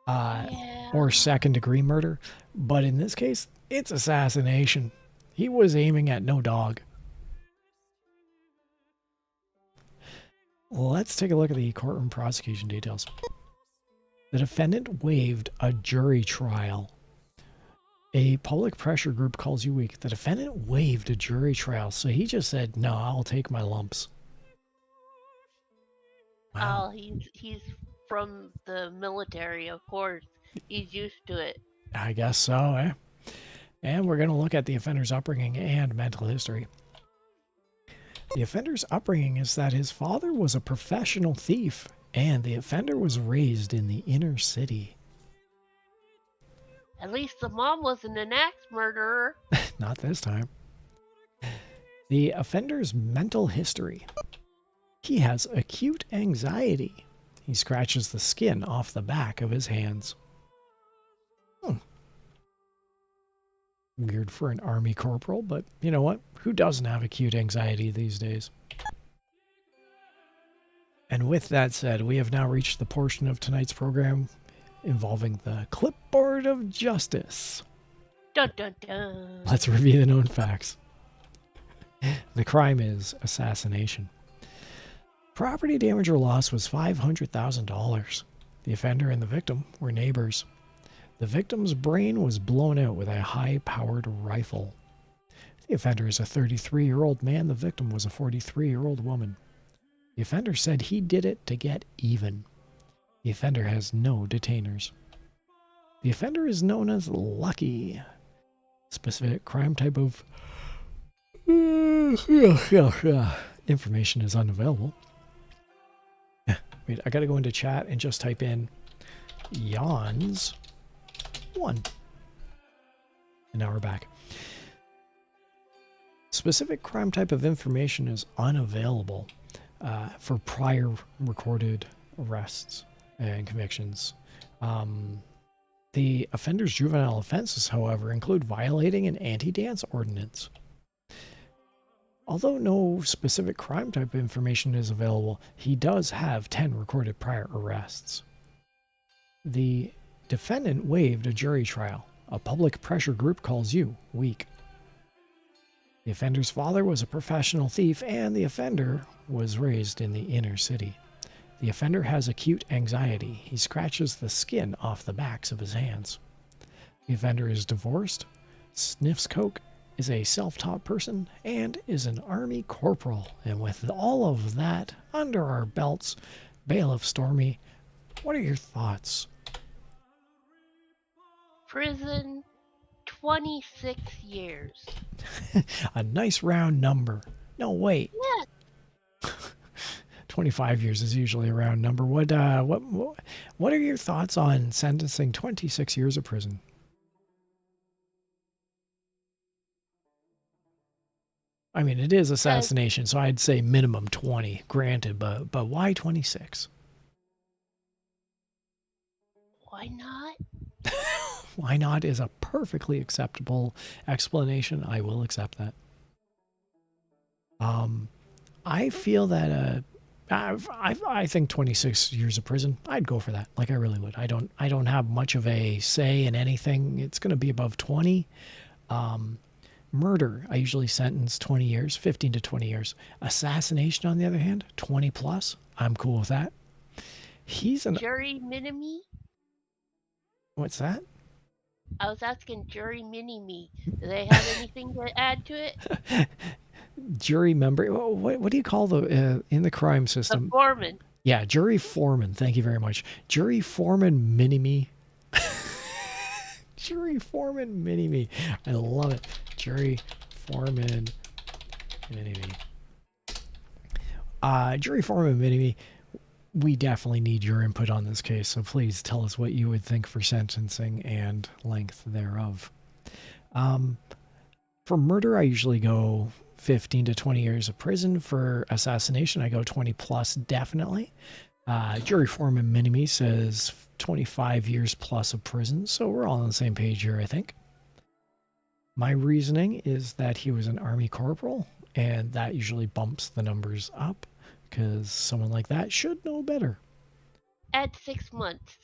or second-degree murder. But in this case, it's assassination. He was aiming at no dog. Let's take a look at the courtroom prosecution details. The defendant waived a jury trial. A public pressure group calls you weak. The defendant waived a jury trial, so he just said, no, I'll take my lumps. Wow. Oh, he's from the military, of course. He's used to it. I guess so, eh? And we're going to look at the offender's upbringing and mental history. The offender's upbringing is that his father was a professional thief, and the offender was raised in the inner city. At least the mom wasn't an axe murderer. Not this time. The offender's mental history. He has acute anxiety. He scratches the skin off the back of his hands. Weird for an Army corporal, but you know what? Who doesn't have acute anxiety these days? And with that said, we have now reached the portion of tonight's program involving the clipboard of justice. Dun dun dun. Let's review the known facts. The crime is assassination. Property damage or loss was $500,000. The offender and the victim were neighbors. The victim's brain was blown out with a high-powered rifle. The offender is a 33-year-old man. The victim was a 43-year-old woman. The offender said he did it to get even. The offender has no detainers. The offender is known as Lucky. Specific crime type of information is unavailable. Wait, I gotta go into chat and just type in yawns 1. And now we're back. Specific crime type of information is unavailable for prior recorded arrests and convictions. The offender's juvenile offenses, however, include violating an anti-dance ordinance. Although no specific crime type information is available, he does have 10 recorded prior arrests. The defendant waived a jury trial. A public pressure group calls you weak. The offender's father was a professional thief, and the offender was raised in the inner city. The offender has acute anxiety. He scratches the skin off the backs of his hands. The offender is divorced, sniffs coke, is a self-taught person, and is an Army corporal. And with all of that under our belts, Bailiff Stormy, what are your thoughts? Prison, 26 years. A nice round number. No, wait. Yeah. 25 years is usually a round number. What are your thoughts on sentencing 26 years of prison? I mean, it is assassination, so I'd say minimum 20, granted, but why 26? Why not? Why not is a perfectly acceptable explanation. I will accept that. I feel that I think 26 years of prison, I'd go for that. Like, I really would. I don't have much of a say in anything. It's going to be above 20. Murder, I usually sentence 20 years, 15 to 20 years. Assassination, on the other hand, 20 plus. I'm cool with that. He's an jury mini-me? What's that? I was asking jury mini-me. Do they have anything to add to it? Jury member. What do you call the in the crime system? The foreman. Yeah, jury foreman. Thank you very much. Jury foreman mini-me. Jury foreman mini-me. I love it. Jury foreman mini-me. Jury foreman mini-me. We definitely need your input on this case, so please tell us what you would think for sentencing and length thereof. For murder, I usually go 15 to 20 years of prison. For assassination, I go 20 plus, definitely. Jury foreman mini-me says 25 years plus of prison, so we're all on the same page here, I think. My reasoning is that he was an Army corporal, and that usually bumps the numbers up, because someone like that should know better. Add 6 months.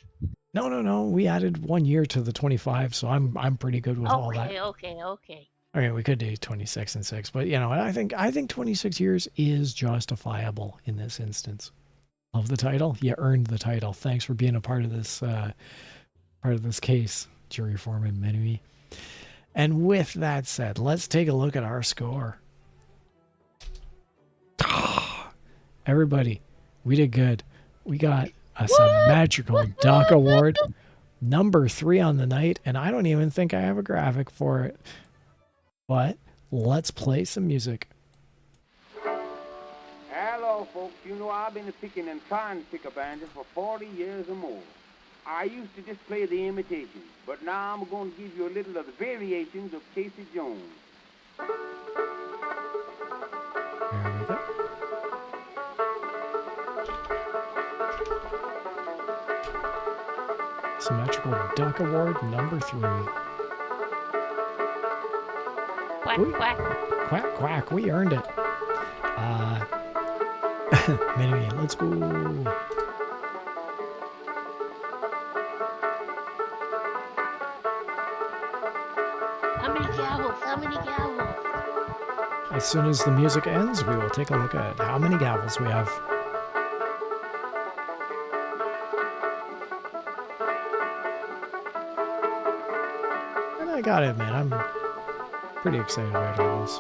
No. We added 1 year to the 25, so I'm pretty good with all that. Okay. Okay, we could do 26 and 6, but you know, I think 26 years is justifiable in this instance. Love the title. You earned the title. Thanks for being a part of this case, jury foreman mini-me. And with that said, let's take a look at our score. Everybody, we did good. We got a symmetrical duck award, number 3 on the night, and I don't even think I have a graphic for it. But let's play some music. Hello, folks. You know I've been picking and trying to pick up banjos for 40 years or more. I used to just play the imitations, but now I'm going to give you a little of the variations of Casey Jones. There we go. Symmetrical Duck Award number 3. Quack, quack. Quack, quack. We earned it. Mini-me, let's go. How many gavels? As soon as the music ends, we will take a look at how many gavels we have. And I gotta admit, I'm pretty excited about all this.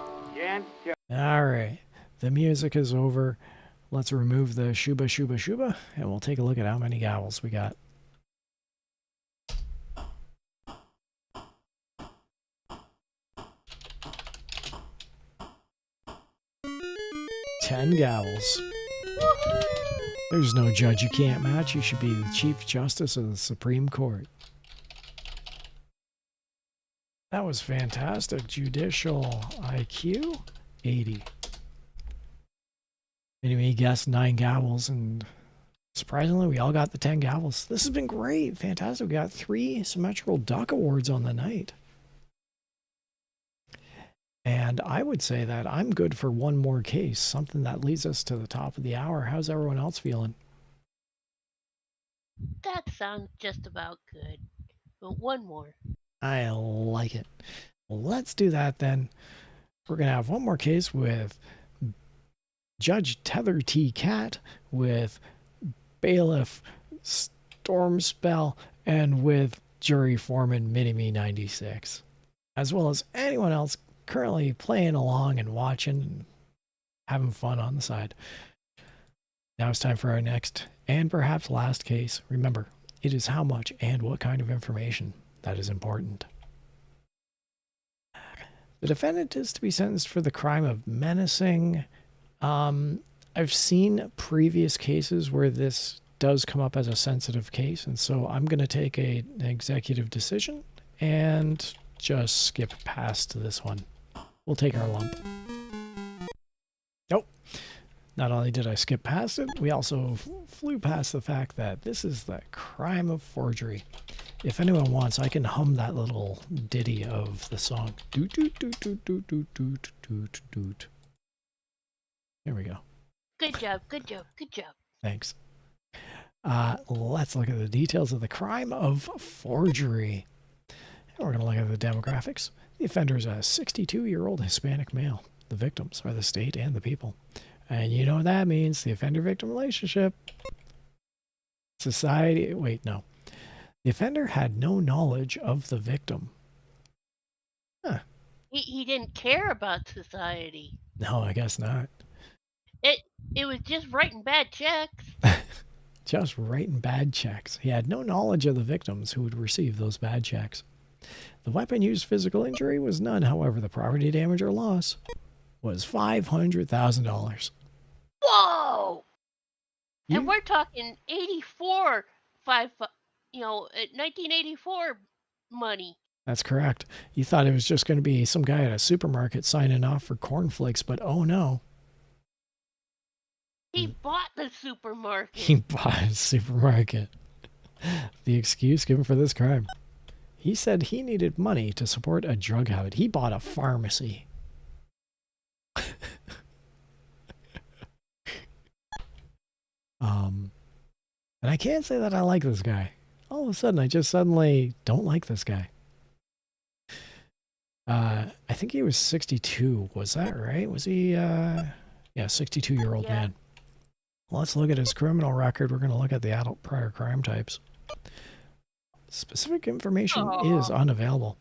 All right, the music is over. Let's remove the shuba, and we'll take a look at how many gavels we got. 10 gavels. There's no judge you can't match. You should be the Chief Justice of the Supreme Court. That was fantastic. Judicial IQ, 80. Anyway, he guessed 9 gavels, and surprisingly, we all got the 10 gavels. This has been great. Fantastic. We got 3 symmetrical duck awards on the night. And I would say that I'm good for one more case, something that leads us to the top of the hour. How's everyone else feeling? That sounds just about good. But one more. I like it. Well, let's do that then. We're going to have one more case with Judge Tethercat, with Bailiff Stormspell, and with Jury Foreman Mini-Me 96, as well as anyone else currently playing along and watching and having fun on the side. Now it's time for our next and perhaps last case. Remember, it is how much and what kind of information that is important. The defendant is to be sentenced for the crime of menacing. I've seen previous cases where this does come up as a sensitive case, and so I'm going to take an executive decision and just skip past this one. We'll take our lump. Nope. Not only did I skip past it, we also flew past the fact that this is the crime of forgery. If anyone wants, I can hum that little ditty of the song. Doot, doot, doot, doot, doot, doot, doot, doot, doot. There we go. Good job, good job, good job. Thanks. Let's look at the details of the crime of forgery. And we're going to look at the demographics. The offender is a 62-year-old Hispanic male. The victims are the state and the people. And you know what that means. The offender-victim relationship. Society. Wait, no. The offender had no knowledge of the victim. Huh. He didn't care about society. No, I guess not. It was just writing bad checks. Just writing bad checks. He had no knowledge of the victims who would receive those bad checks. The weapon used physical injury was none. However, the property damage or loss was $500,000. Whoa! You- And we're talking 84, 1984 money. That's correct. You thought it was just going to be some guy at a supermarket signing off for cornflakes, but oh no. He bought the supermarket. He bought a supermarket. The excuse given for this crime. He said he needed money to support a drug habit. He bought a pharmacy. And I can't say that I like this guy. All of a sudden, I just suddenly don't like this guy. I think he was 62. Was that right? Was he, yeah, 62-year-old Yeah. man. Let's look at his criminal record. We're going to look at the adult prior crime types. Specific information is unavailable.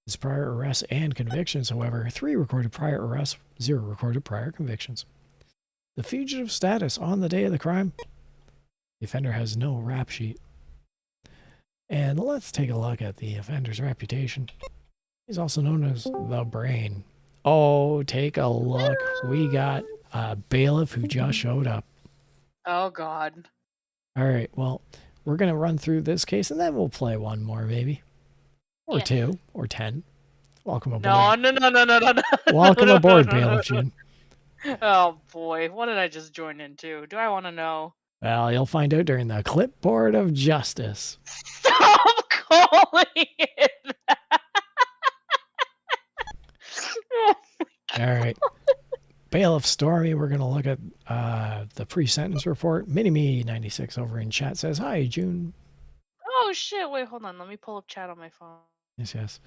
His prior arrests and convictions, however, 3 recorded prior arrests, 0 recorded prior convictions. The fugitive status on the day of the crime. The offender has no rap sheet. And let's take a look at the offender's reputation. He's also known as the Brain. Oh, take a look. We got a bailiff who just showed up. Oh, God. All right, well, we're going to run through this case, and then we'll play one more, maybe. Or Yes. 2, or 10. Welcome aboard. No. Welcome No, aboard, no, Bailiff June. Oh, boy. What did I just join into? Do I want to know? Well, you'll find out during the clipboard of justice. Stop calling it that. Oh, All right. Bailiff Stormy, we're going to look at the pre-sentence report. Mini-Me 96 over in chat says, "Hi, June." oh, shit. Wait, hold on. Let me pull up chat on my phone. Yes.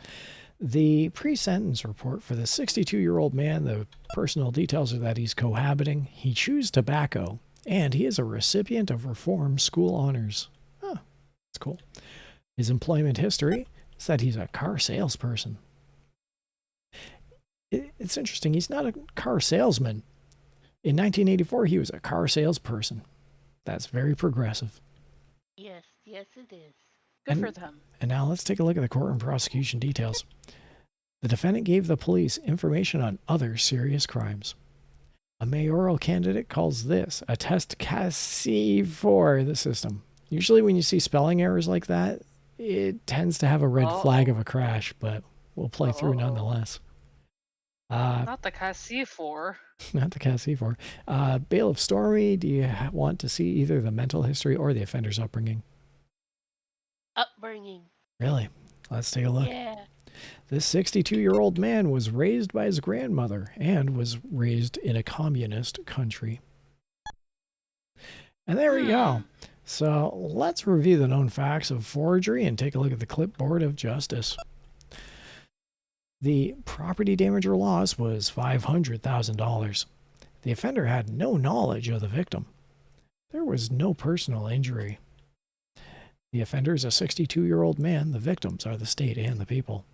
The pre-sentence report for the 62-year-old man, the personal details are that he's cohabiting, he chews tobacco, and he is a recipient of Reform School Honors. Oh, that's cool. His employment history is that he's a car salesperson. It's interesting. He's not a car salesman. In 1984, he was a car salesperson. That's very progressive. Yes, it is. Good for them. And now let's take a look at the courtroom prosecution details. The defendant gave the police information on other serious crimes. A mayoral candidate calls this a test case for the system. Usually when you see spelling errors like that, it tends to have a red flag of a crash, but we'll play through nonetheless. Not the Cassifor. Not the Cassifor. Bailiff Stormy, do you want to see either the mental history or the offender's upbringing? Upbringing. Really? Let's take a look. Yeah. This 62-year-old man was raised by his grandmother and was raised in a communist country. And there we go. So let's review the known facts of forgery and take a look at the clipboard of justice. The property damage or loss was $500,000. The offender had no knowledge of the victim. There was no personal injury. The offender is a 62-year-old man. The victims are the state and the people.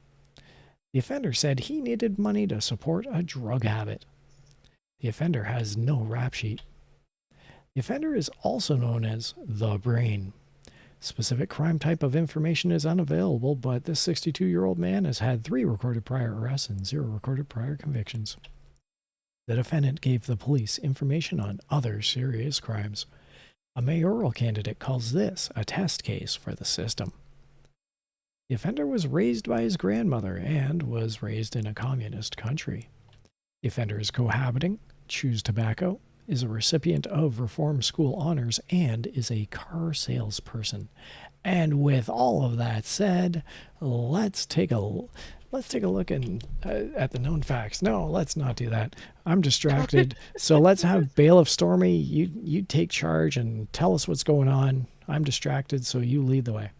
The offender said he needed money to support a drug habit. The offender has no rap sheet. The offender is also known as the brain. Specific crime type of information is unavailable, but this 62-year-old man has had 3 recorded prior arrests and 0 recorded prior convictions. The defendant gave the police information on other serious crimes. A mayoral candidate calls this a test case for the system. The offender was raised by his grandmother and was raised in a communist country. The offender is cohabiting, chews tobacco, is a recipient of Reform School honors, and is a car salesperson. And with all of that said, let's take a look at the known facts. No, let's not do that. I'm distracted. So let's have Bailiff Stormy, you take charge and tell us what's going on. I'm distracted, so you lead the way.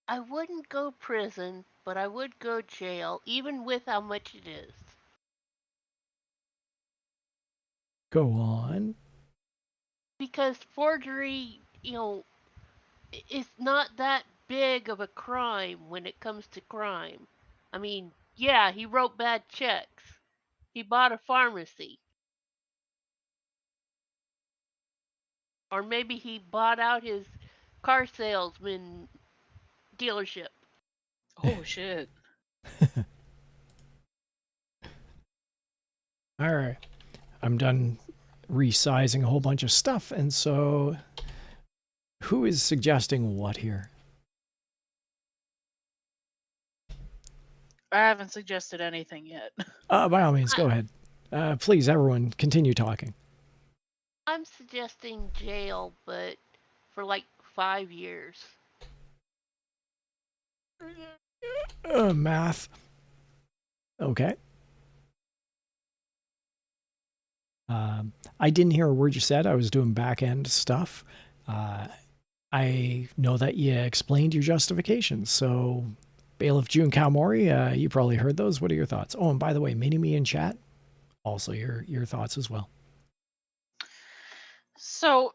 I wouldn't go prison, but I would go jail, even with how much it is. Go on. Because forgery, is not that big of a crime when it comes to crime. I mean, yeah, he wrote bad checks. He bought a pharmacy. Or maybe he bought out his car salesman dealership. Oh, shit. All right. I'm done resizing a whole bunch of stuff, and so who is suggesting what here? I haven't suggested anything yet. By all means, go ahead. Please, everyone, continue talking. I'm suggesting jail, but for like 5 years. Math. Okay. I didn't hear a word you said. I was doing back-end stuff. I know that you explained your justifications, so Bailiff June Kalmori, you probably heard those. What are your thoughts? Oh, and by the way, Mini-Me in chat, also your thoughts as well. So,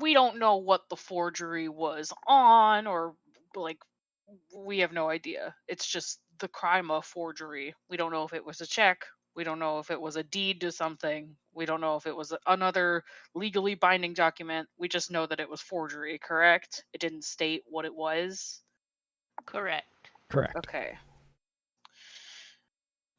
we don't know what the forgery was on, or, like, we have no idea. It's just the crime of forgery. We don't know if it was a check. We don't know if it was a deed to something. We don't know if it was another legally binding document. We just know that it was forgery, correct? It didn't state what it was? Correct. Correct. Okay.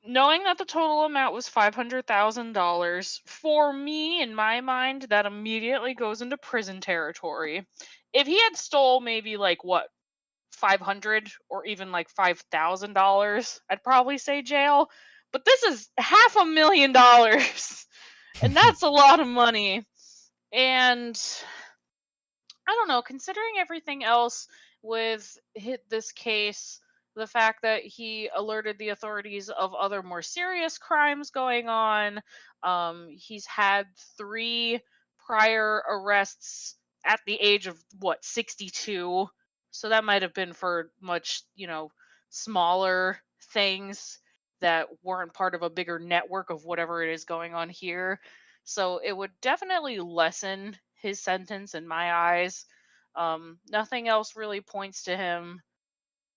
Knowing that the total amount was $500,000, for me, in my mind, that immediately goes into prison territory. If he had stole maybe like what, $500 or even like $5,000, I'd probably say jail. But this is $500,000, and that's a lot of money. And I don't know, considering everything else with this case, the fact that he alerted the authorities of other more serious crimes going on, he's had 3 prior arrests at the age of what, 62. So that might have been for much, smaller things that weren't part of a bigger network of whatever it is going on here. So it would definitely lessen his sentence in my eyes. Nothing else really points to him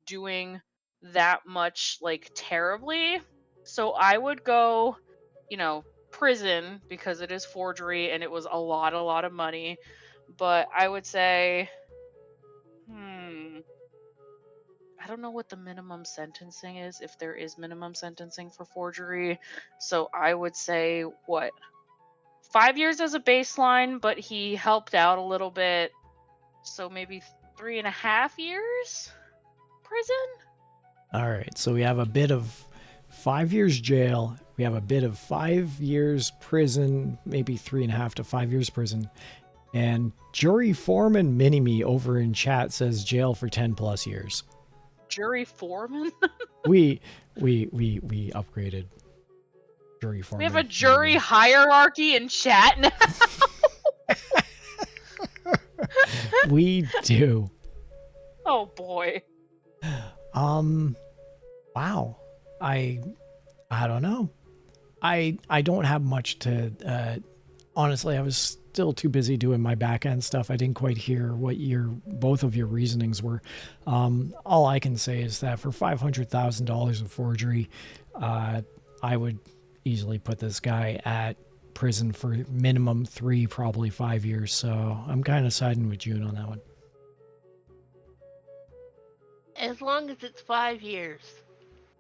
doing that much like terribly. So I would go, prison, because it is forgery and it was a lot of money. But I would say, I don't know what the minimum sentencing is, if there is minimum sentencing for forgery. So I would say, 5 years as a baseline, but he helped out a little bit. So maybe 3.5 years prison? All right, so we have a bit of 5 years jail. We have a bit of 5 years prison, maybe 3.5 to 5 years prison. And jury foreman Mini-Me over in chat says jail for 10 plus years. Jury foreman? we upgraded jury foreman. We have a jury hierarchy in chat now. We do. Oh boy. Wow. I don't know. I don't have much to honestly, I was still too busy doing my back end stuff. I didn't quite hear what both of your reasonings were. All I can say is that for $500,000 of forgery, I would easily put this guy at prison for minimum 3, probably 5 years. So I'm kind of siding with June on that one. As long as it's 5 years.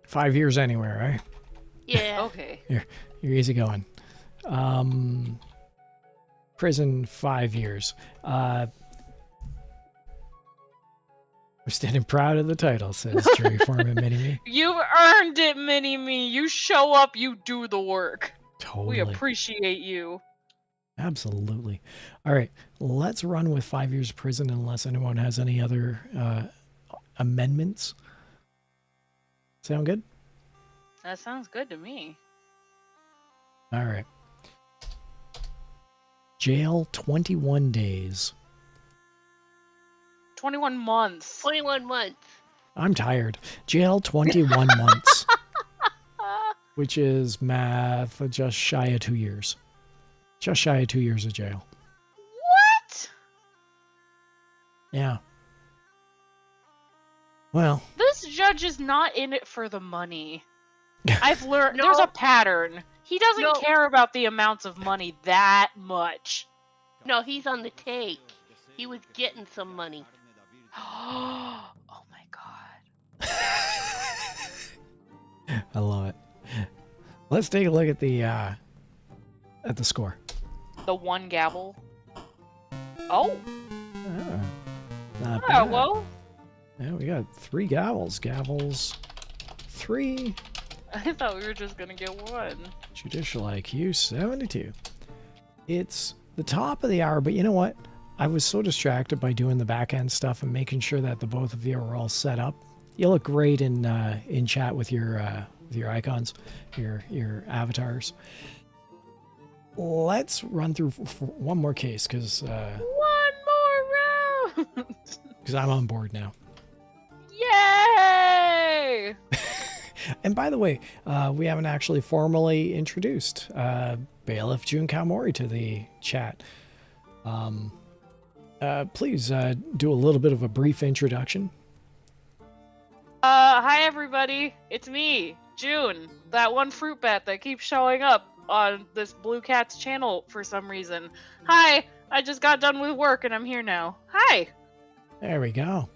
5 years anywhere, right? Yeah. Okay. You're easy going. Prison 5 years. We're standing proud of the title, says jury foreman Mini-Me. You've earned it, Mini-Me. You show up, you do the work. Totally. We appreciate you. Absolutely. All right, let's run with 5 years prison unless anyone has any other amendments. Sound good? That sounds good to me. All right. Jail 21 days. 21 months. 21 months. I'm tired. Jail 21 months. Which is math, just shy of 2 years. Just shy of 2 years of jail. What? Yeah. Well. This judge is not in it for the money. I've learned there's a pattern. He doesn't care about the amounts of money that much. No, he's on the take. He was getting some money. Oh my god. I love it. Let's take a look at the score. The one gavel. Oh. Not Oh, bad. well. Yeah, we got 3 gavels. Gavels 3. I thought we were just gonna get one. Judicial IQ 72. It's the top of the hour, but you know what? I was so distracted by doing the back end stuff and making sure that the both of you are all set up. You look great in chat with your icons, your avatars. Let's run through one more case because one more round. Because I'm on board now. Yay! And by the way, we haven't actually formally introduced Bailiff June Kalmori to the chat. Please do a little bit of a brief introduction. Hi everybody, it's me, June, that one fruit bat that keeps showing up on this Blue Cat's channel for some reason. Hi, I just got done with work and I'm here now. Hi! There we go.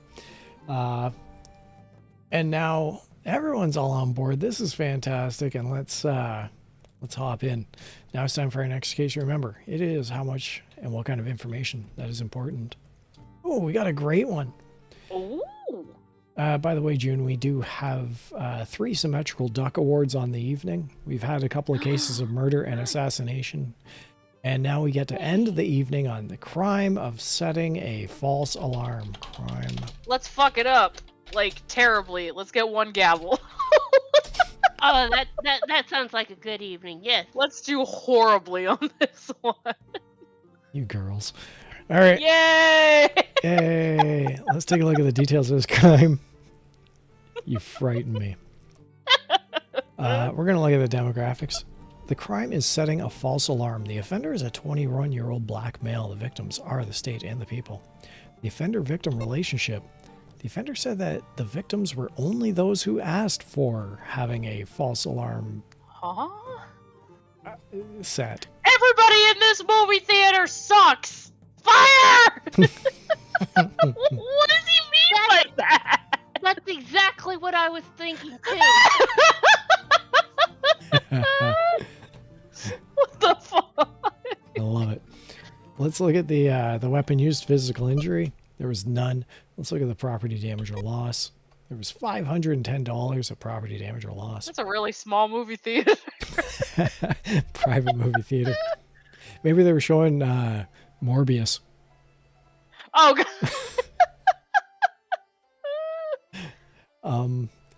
And now everyone's all on board. This is fantastic, and let's hop in. Now it's time for our next case. Remember, it is how much and what kind of information that is important. Oh, we got a great one. Ooh. By the way, June, we do have 3 symmetrical duck awards on the evening. We've had a couple of cases of murder and assassination. And now we get to end the evening on the crime of setting a false alarm. Crime. Let's fuck it up. Like, terribly. Let's get one gavel. Oh, that sounds like a good evening. Yes. Let's do horribly on this one. You girls. All right. Yay! Yay. Let's take a look at the details of this crime. You frighten me. We're going to look at the demographics. The crime is setting a false alarm. The offender is a 21-year-old black male. The victims are the state and the people. The offender-victim relationship. The offender said that the victims were only those who asked for having a false alarm Huh? set. Everybody in this movie theater sucks! Fire! What does he mean by that? That's exactly what I was thinking too. What the fuck? I love it. Let's look at the weapon used, physical injury. There was none. Let's look at the property damage or loss. There was $510 of property damage or loss. That's a really small movie theater. Private movie theater. Maybe they were showing Morbius. Oh, God.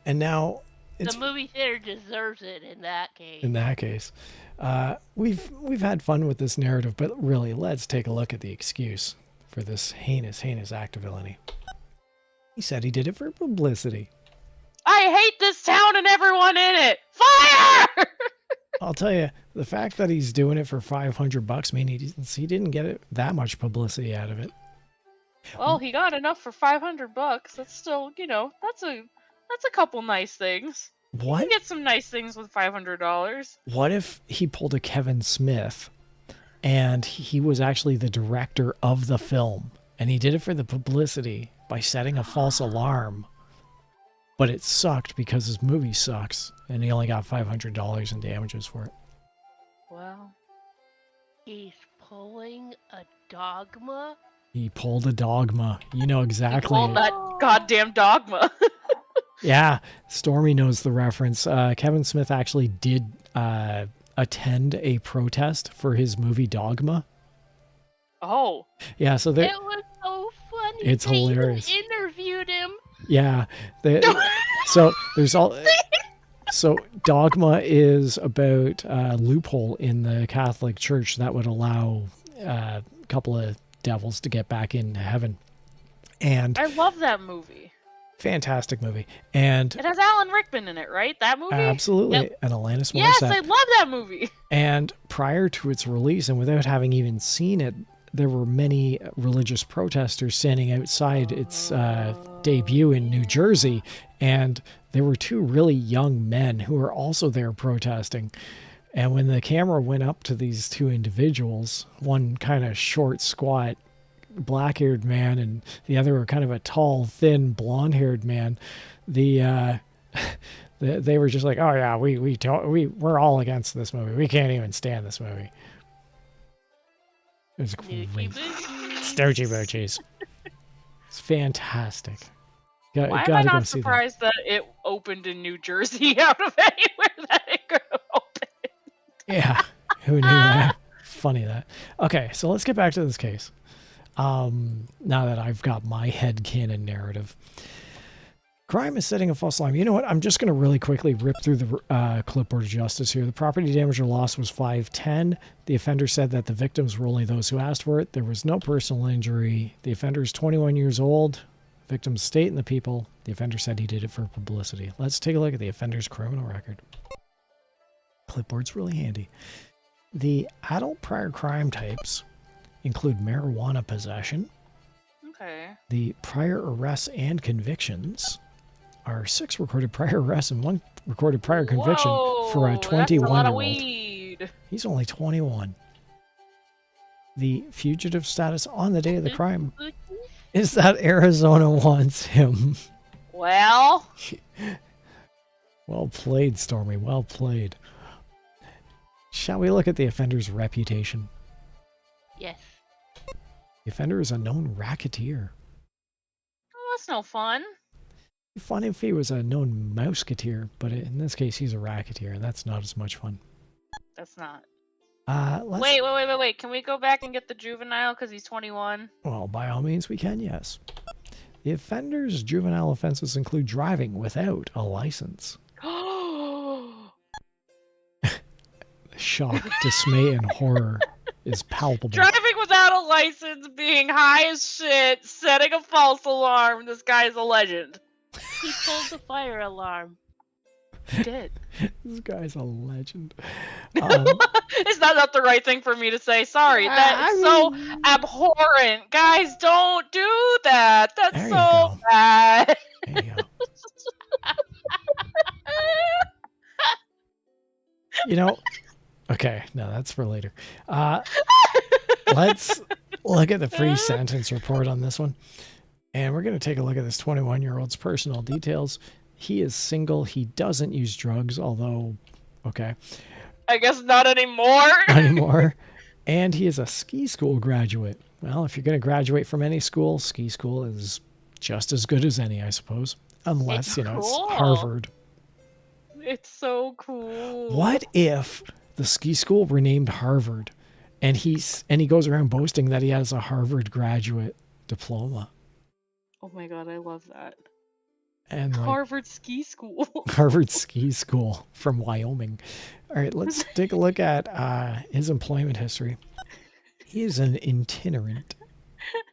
And now it's The movie theater deserves it in that case. in that case. We've had fun with this narrative, but really, let's take a look at the excuse for this heinous act of villainy. He said he did it for publicity. I hate this town and everyone in it. Fire! I'll tell you, the fact that he's doing it for $500 means he didn't get it that much publicity out of it. Well, he got enough for $500. That's still, that's a couple nice things. You What? can get some nice things with $500. What if he pulled a Kevin Smith and he was actually the director of the film and he did it for the publicity by setting a false alarm, but it sucked because his movie sucks and he only got $500 in damages for it? Well, He's pulling a dogma. He pulled a dogma. You know exactly. all that goddamn dogma. Yeah, Stormy knows the reference. Kevin Smith actually did attend a protest for his movie Dogma. Oh. Yeah, so there. It was so funny. It's They even hilarious. interviewed him. Yeah. So there's all. So Dogma is about a loophole in the Catholic Church that would allow a couple of devils to get back in heaven. And I love that movie. fantastic movie. And It has Alan Rickman in it, right? That movie? absolutely, Yep. and Alanis Morissette. Yes, I love that movie. And prior to its release, and without having even seen it, there were many religious protesters standing outside its debut in New Jersey. And there were two really young men who were also there protesting. And when the camera went up to these two individuals, one kind of short, squat, black-haired man, and the other were kind of a tall, thin, blonde-haired man, they were just like, "Oh yeah, we're all against this movie. We can't even stand this movie." It was great. Stogie Boochies. It's fantastic. Why am I Gotta go not see that. surprised that it opened in New Jersey out of anywhere that it could have opened? Yeah, who knew that? Funny that. Okay, so let's get back to this case. Now that I've got my headcanon narrative. Crime is setting a false alarm. You know what? I'm just going to really quickly rip through the clipboard of justice here. The property damage or loss was $510. The offender said that the victims were only those who asked for it. There was no personal injury. The offender is 21 years old. Victims state and the people. The offender said he did it for publicity. Let's take a look at the offender's criminal record. Clipboard's really handy. The adult prior crime types include marijuana possession. Okay. The prior arrests and convictions are 6 recorded prior arrests and 1 recorded prior conviction for a Whoa, that's a lot of 21-year-old. weed. He's only 21. The fugitive status on the day of the crime is that Arizona wants him. Well, Well played, Stormy. Well played. Shall we look at the offender's reputation? Yes. The offender is a known racketeer. oh, that's no fun. It'd be fun if he was a known mouseketeer, but in this case, he's a racketeer, and that's not as much fun. That's not. Let's, Wait. Can we go back and get the juvenile because he's 21? Well, by all means, we can, yes. The offender's juvenile offenses include driving without a license. Shock, dismay, and horror is palpable. Driving without a license, being high as shit, setting a false alarm. This guy's a legend. He pulled the fire alarm. He did. This guy's a legend. Is that not the right thing for me to say? Sorry, that's so abhorrent. Guys, don't do that. That's There you so go. bad. There you go. You know, okay, no, that's for later. Let's look at the pre-sentence report on this one. And we're going to take a look at this 21-year-old's personal details. He is single. He doesn't use drugs, although, okay. I guess not anymore. Not anymore. And he is a ski school graduate. Well, if you're going to graduate from any school, ski school is just as good as any, I suppose. Unless, It's it's cool. Harvard. It's so cool. What if the ski school were named Harvard and he goes around boasting that he has a Harvard graduate diploma? Oh my god, I love that. And like, Harvard Ski School. Harvard Ski School from Wyoming. All right, let's take a look at his employment history. He is an itinerant.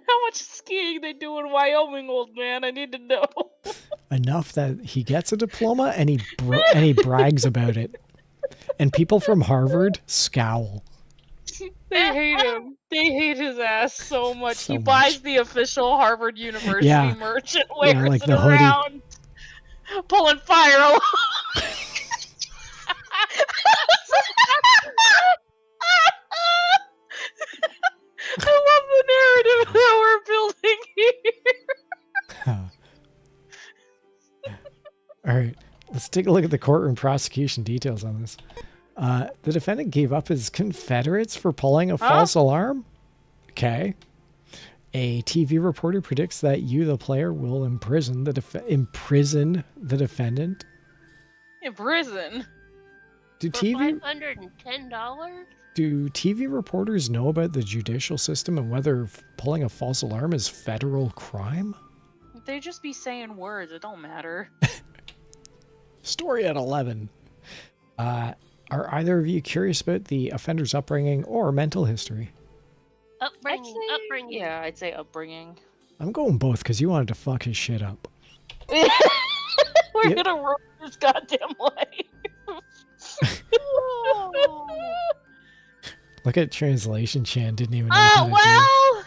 How much skiing they do in Wyoming, old man? I need to know. Enough that he gets a diploma and he brags about it. And people from Harvard scowl. They hate him. They hate his ass so much. So He much. buys the official Harvard University Yeah. merch and wears like it the hoodie. around, pulling fire alarm. I love the narrative that we're building here. All right, let's take a look at the courtroom prosecution details on this. The defendant gave up his Confederates for pulling a false alarm. Okay. A TV reporter predicts that you, the player, will imprison the defendant. In prison. Do For TV $510? do TV reporters know about the judicial system and whether pulling a false alarm is federal crime? They just be saying words. It don't matter. Story at 11. Are either of you curious about the offender's upbringing or mental history? Upbringing. Yeah, I'd say upbringing. I'm going both because you wanted to fuck his shit up. We're Yep. gonna ruin this goddamn life. Look at translation. Chan didn't even know how to do. Oh,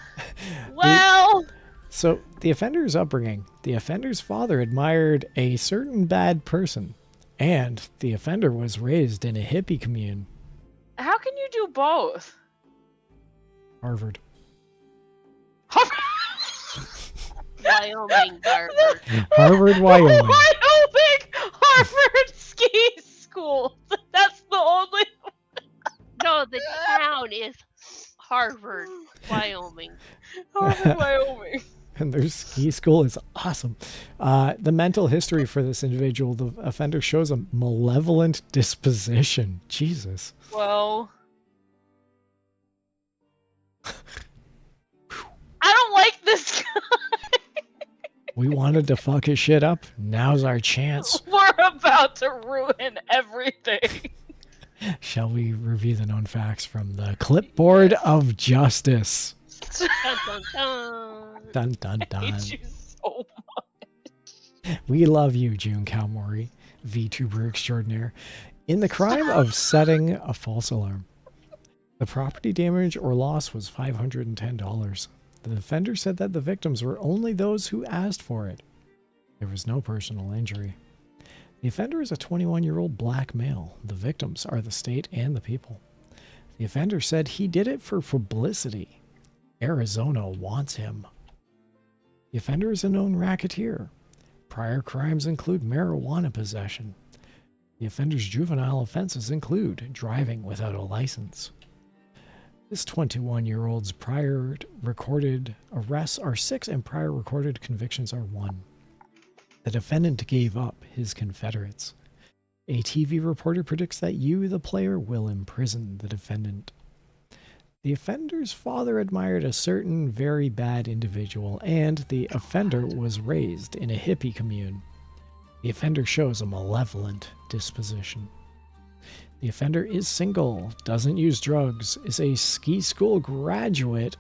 well. So the offender's upbringing. The offender's father admired a certain bad person, and the offender was raised in a hippie commune. How can you do both? Harvard. Wyoming, Harvard. Harvard, Wyoming. Wyoming, Harvard Ski School. That's the only. No, the town is Harvard, Wyoming. Harvard, Wyoming. And their ski school is awesome. The mental history for this individual, the offender shows a malevolent disposition. Jesus. Well, I don't like this guy. We wanted to fuck his shit up. Now's our chance. We're about to ruin everything. Shall we review the known facts from the clipboard of justice? Dun, dun, dun. Dun, dun, I dun. hate you so much. We love you, June Kalmori, VTuber extraordinaire. In the crime of setting a false alarm, the property damage or loss was $510. The defender said that the victims were only those who asked for it. There was no personal injury. The offender is a 21-year-old black male. The victims are the state and the people. The offender said he did it for publicity. Arizona wants him. The offender is a known racketeer. Prior crimes include marijuana possession. The offender's juvenile offenses include driving without a license. This 21-year-old's prior recorded arrests are 6 and prior recorded convictions are 1. The defendant gave up his Confederates. A TV reporter predicts that you, the player, will imprison the defendant. The offender's father admired a certain very bad individual, and the offender was raised in a hippie commune. The offender shows a malevolent disposition. The offender is single, doesn't use drugs, is a ski school graduate,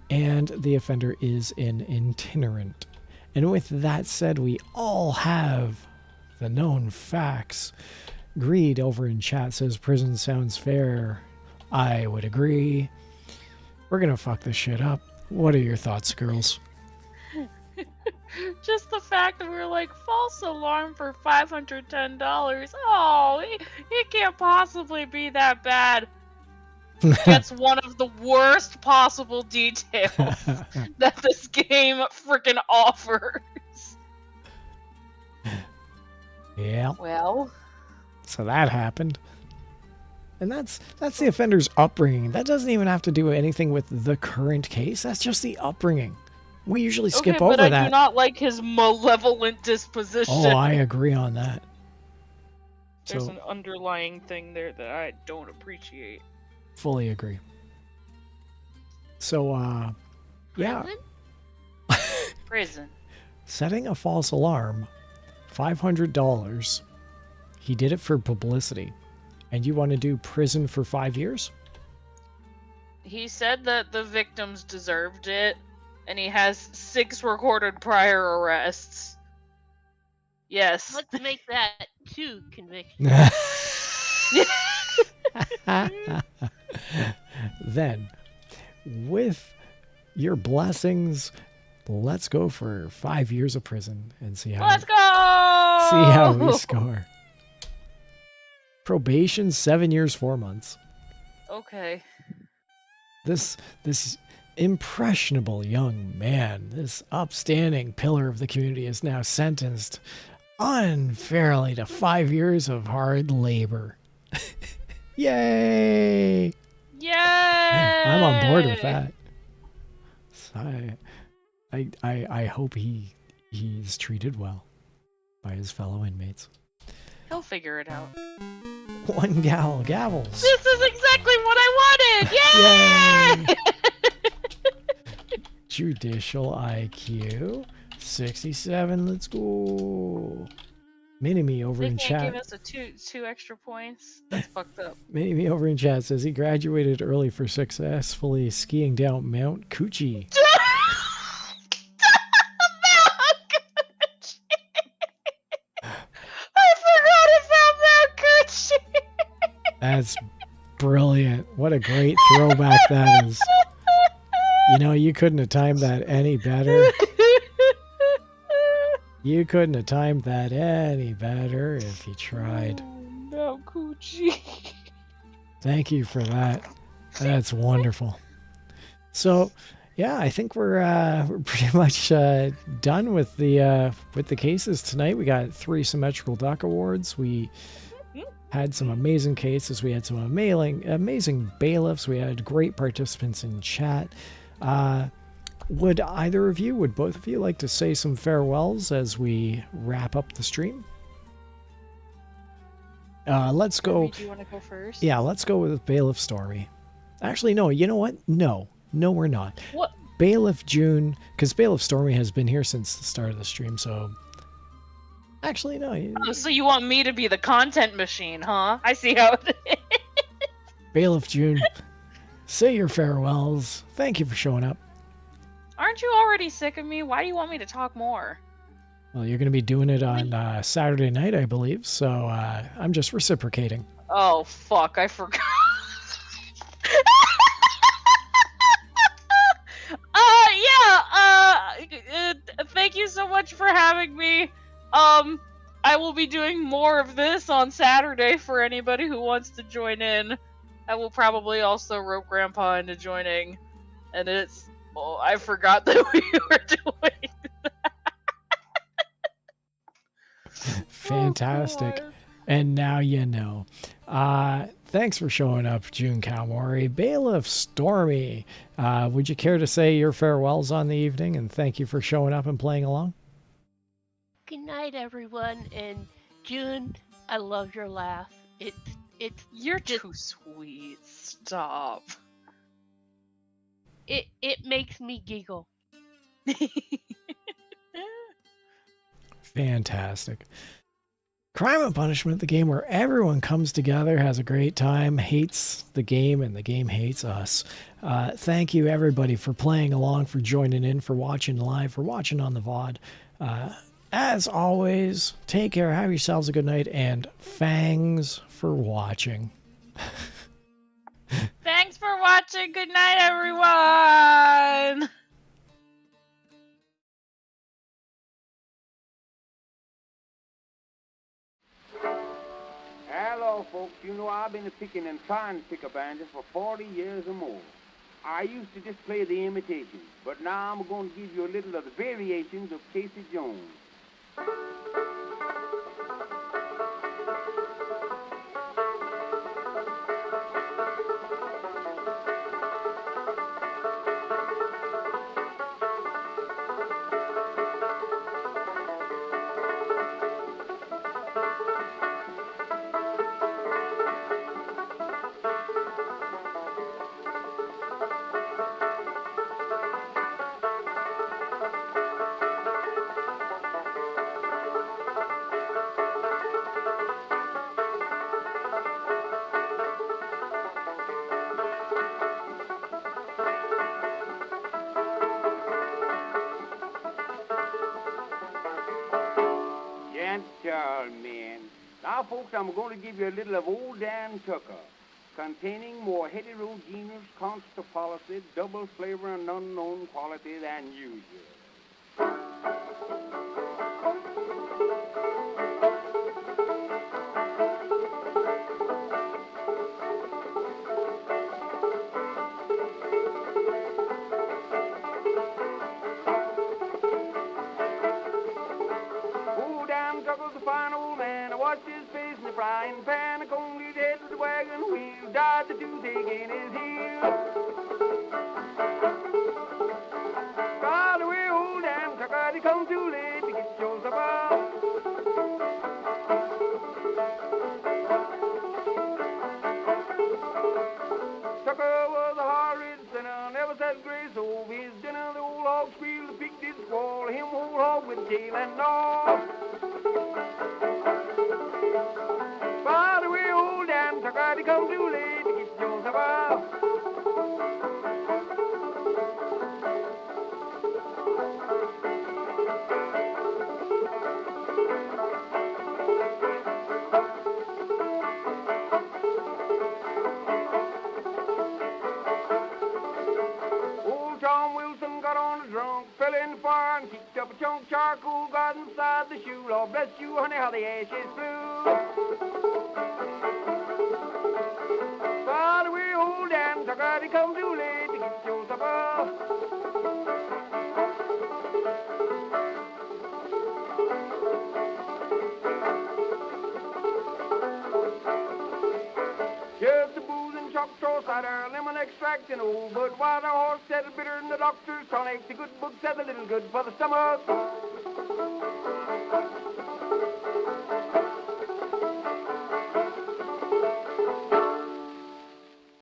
and the offender is an itinerant. And with that said, we all have the known facts. Greed over in chat says prison sounds fair. I would agree. We're gonna fuck this shit up. What are your thoughts, girls? Just the fact that we're like, false alarm for $510. Oh, it can't possibly be that bad. gets one of the worst possible details that this game freaking offers. Yeah. Well, So that happened. And that's the offender's upbringing. That doesn't even have to do anything with the current case. That's just the upbringing. We usually skip okay, over but I that. do not like his malevolent disposition. Oh, I agree on that. There's So, an underlying thing there that I don't appreciate. fully agree. So, yeah. Prison? Prison. Setting a false alarm, $500. He did it for publicity. And you want to do prison for 5 years? He said that the victims deserved it, and he has 6 recorded prior arrests. Yes. Let's make that 2 convictions. Then, with your blessings, let's go for 5 years of prison and see how Let's go! we score. Probation 7 years 4 months. Okay. This impressionable young man, this upstanding pillar of the community, is now sentenced unfairly to 5 years of hard labor. Yay! Yay! I'm on board with that. So I hope he's treated well by his fellow inmates. He'll figure it out. One gavels. This is exactly what I wanted! Yay! Judicial IQ 67. Let's go. Mini-me over They in can't chat. give us a two extra points? That's fucked up. Mini-me over in chat says he graduated early for successfully skiing down Mount Coochie. I forgot about Mount Coochie! That's brilliant. What a great throwback that is. You know, you couldn't have timed that any better. You couldn't have timed that any better if you tried. Mount Coochie. Thank you for that. That's wonderful. So, yeah, I think we're pretty much done with the cases tonight. We got 3 Symmetrical Duck Awards. We had some amazing cases. We had some amazing bailiffs. We had great participants in chat. Would both of you like to say some farewells as we wrap up the stream? Let's go. Do you want to go first? Yeah, let's go with Bailiff Stormy. Actually, no, you know what? No, we're not. What? Bailiff June, because Bailiff Stormy has been here since the start of the stream, so... Actually, no. Oh, so you want me to be the content machine, huh? I see how it is. Bailiff June, say your farewells. Thank you for showing up. Aren't you already sick of me? Why do you want me to talk more? Well, you're going to be doing it on Saturday night, I believe, so I'm just reciprocating. Oh, fuck, I forgot. Thank you so much for having me. I will be doing more of this on Saturday for anybody who wants to join in. I will probably also rope Grandpa into joining. And it's... Oh, I forgot that we were doing that. Fantastic. Oh, And now you know. Thanks for showing up, June Kalmori. Bailiff Stormy, would you care to say your farewells on the evening? And thank you for showing up and playing along. Good night, everyone. And June, I love your laugh. You're too sweet. Stop. It makes me giggle. Fantastic. Crime and Punishment, the game where everyone comes together, has a great time, hates the game, and the game hates us. Thank you, everybody, for playing along, for joining in, for watching live, for watching on the VOD. As always, take care, have yourselves a good night, and thanks for watching. Thanks for watching. Good night, everyone. Hello, Hello, folks. You know, I've been picking and trying to pick up banjos for 40 years or more. I used to just play the imitations, but now I'm going to give you a little of the variations of Casey Jones. Man. Now, folks, I'm going to give you a little of Old Dan Tucker, containing more heterogeneous constant policy, double flavor, and unknown quality than usual. Fine old man, I watched his face in the frying pan. I combed his head with the wagon wheel, died the toothache in his heel. By the way, old Dan Tucker, he come too late to get your supper. Tucker was a hard-ridden sinner, never said grace over his dinner. The old hog squealed, the pig did squall, him old hog with tail and all. By the way, old Dan Tucker, he come too late to get your supper. Old Tom Wilson got on a drunk, fell in the fire and kicked up a chunk charcoal, got inside the shoe. Lord bless you, honey, how the ashes flew. By the way, old Dan Tucker, he come too late to get your supper. Here's the booze and Choctaw cider, lemon extract and old Budweiser. Horse said it's bitter than the doctor's tonic. The good book said a little good for the stomach.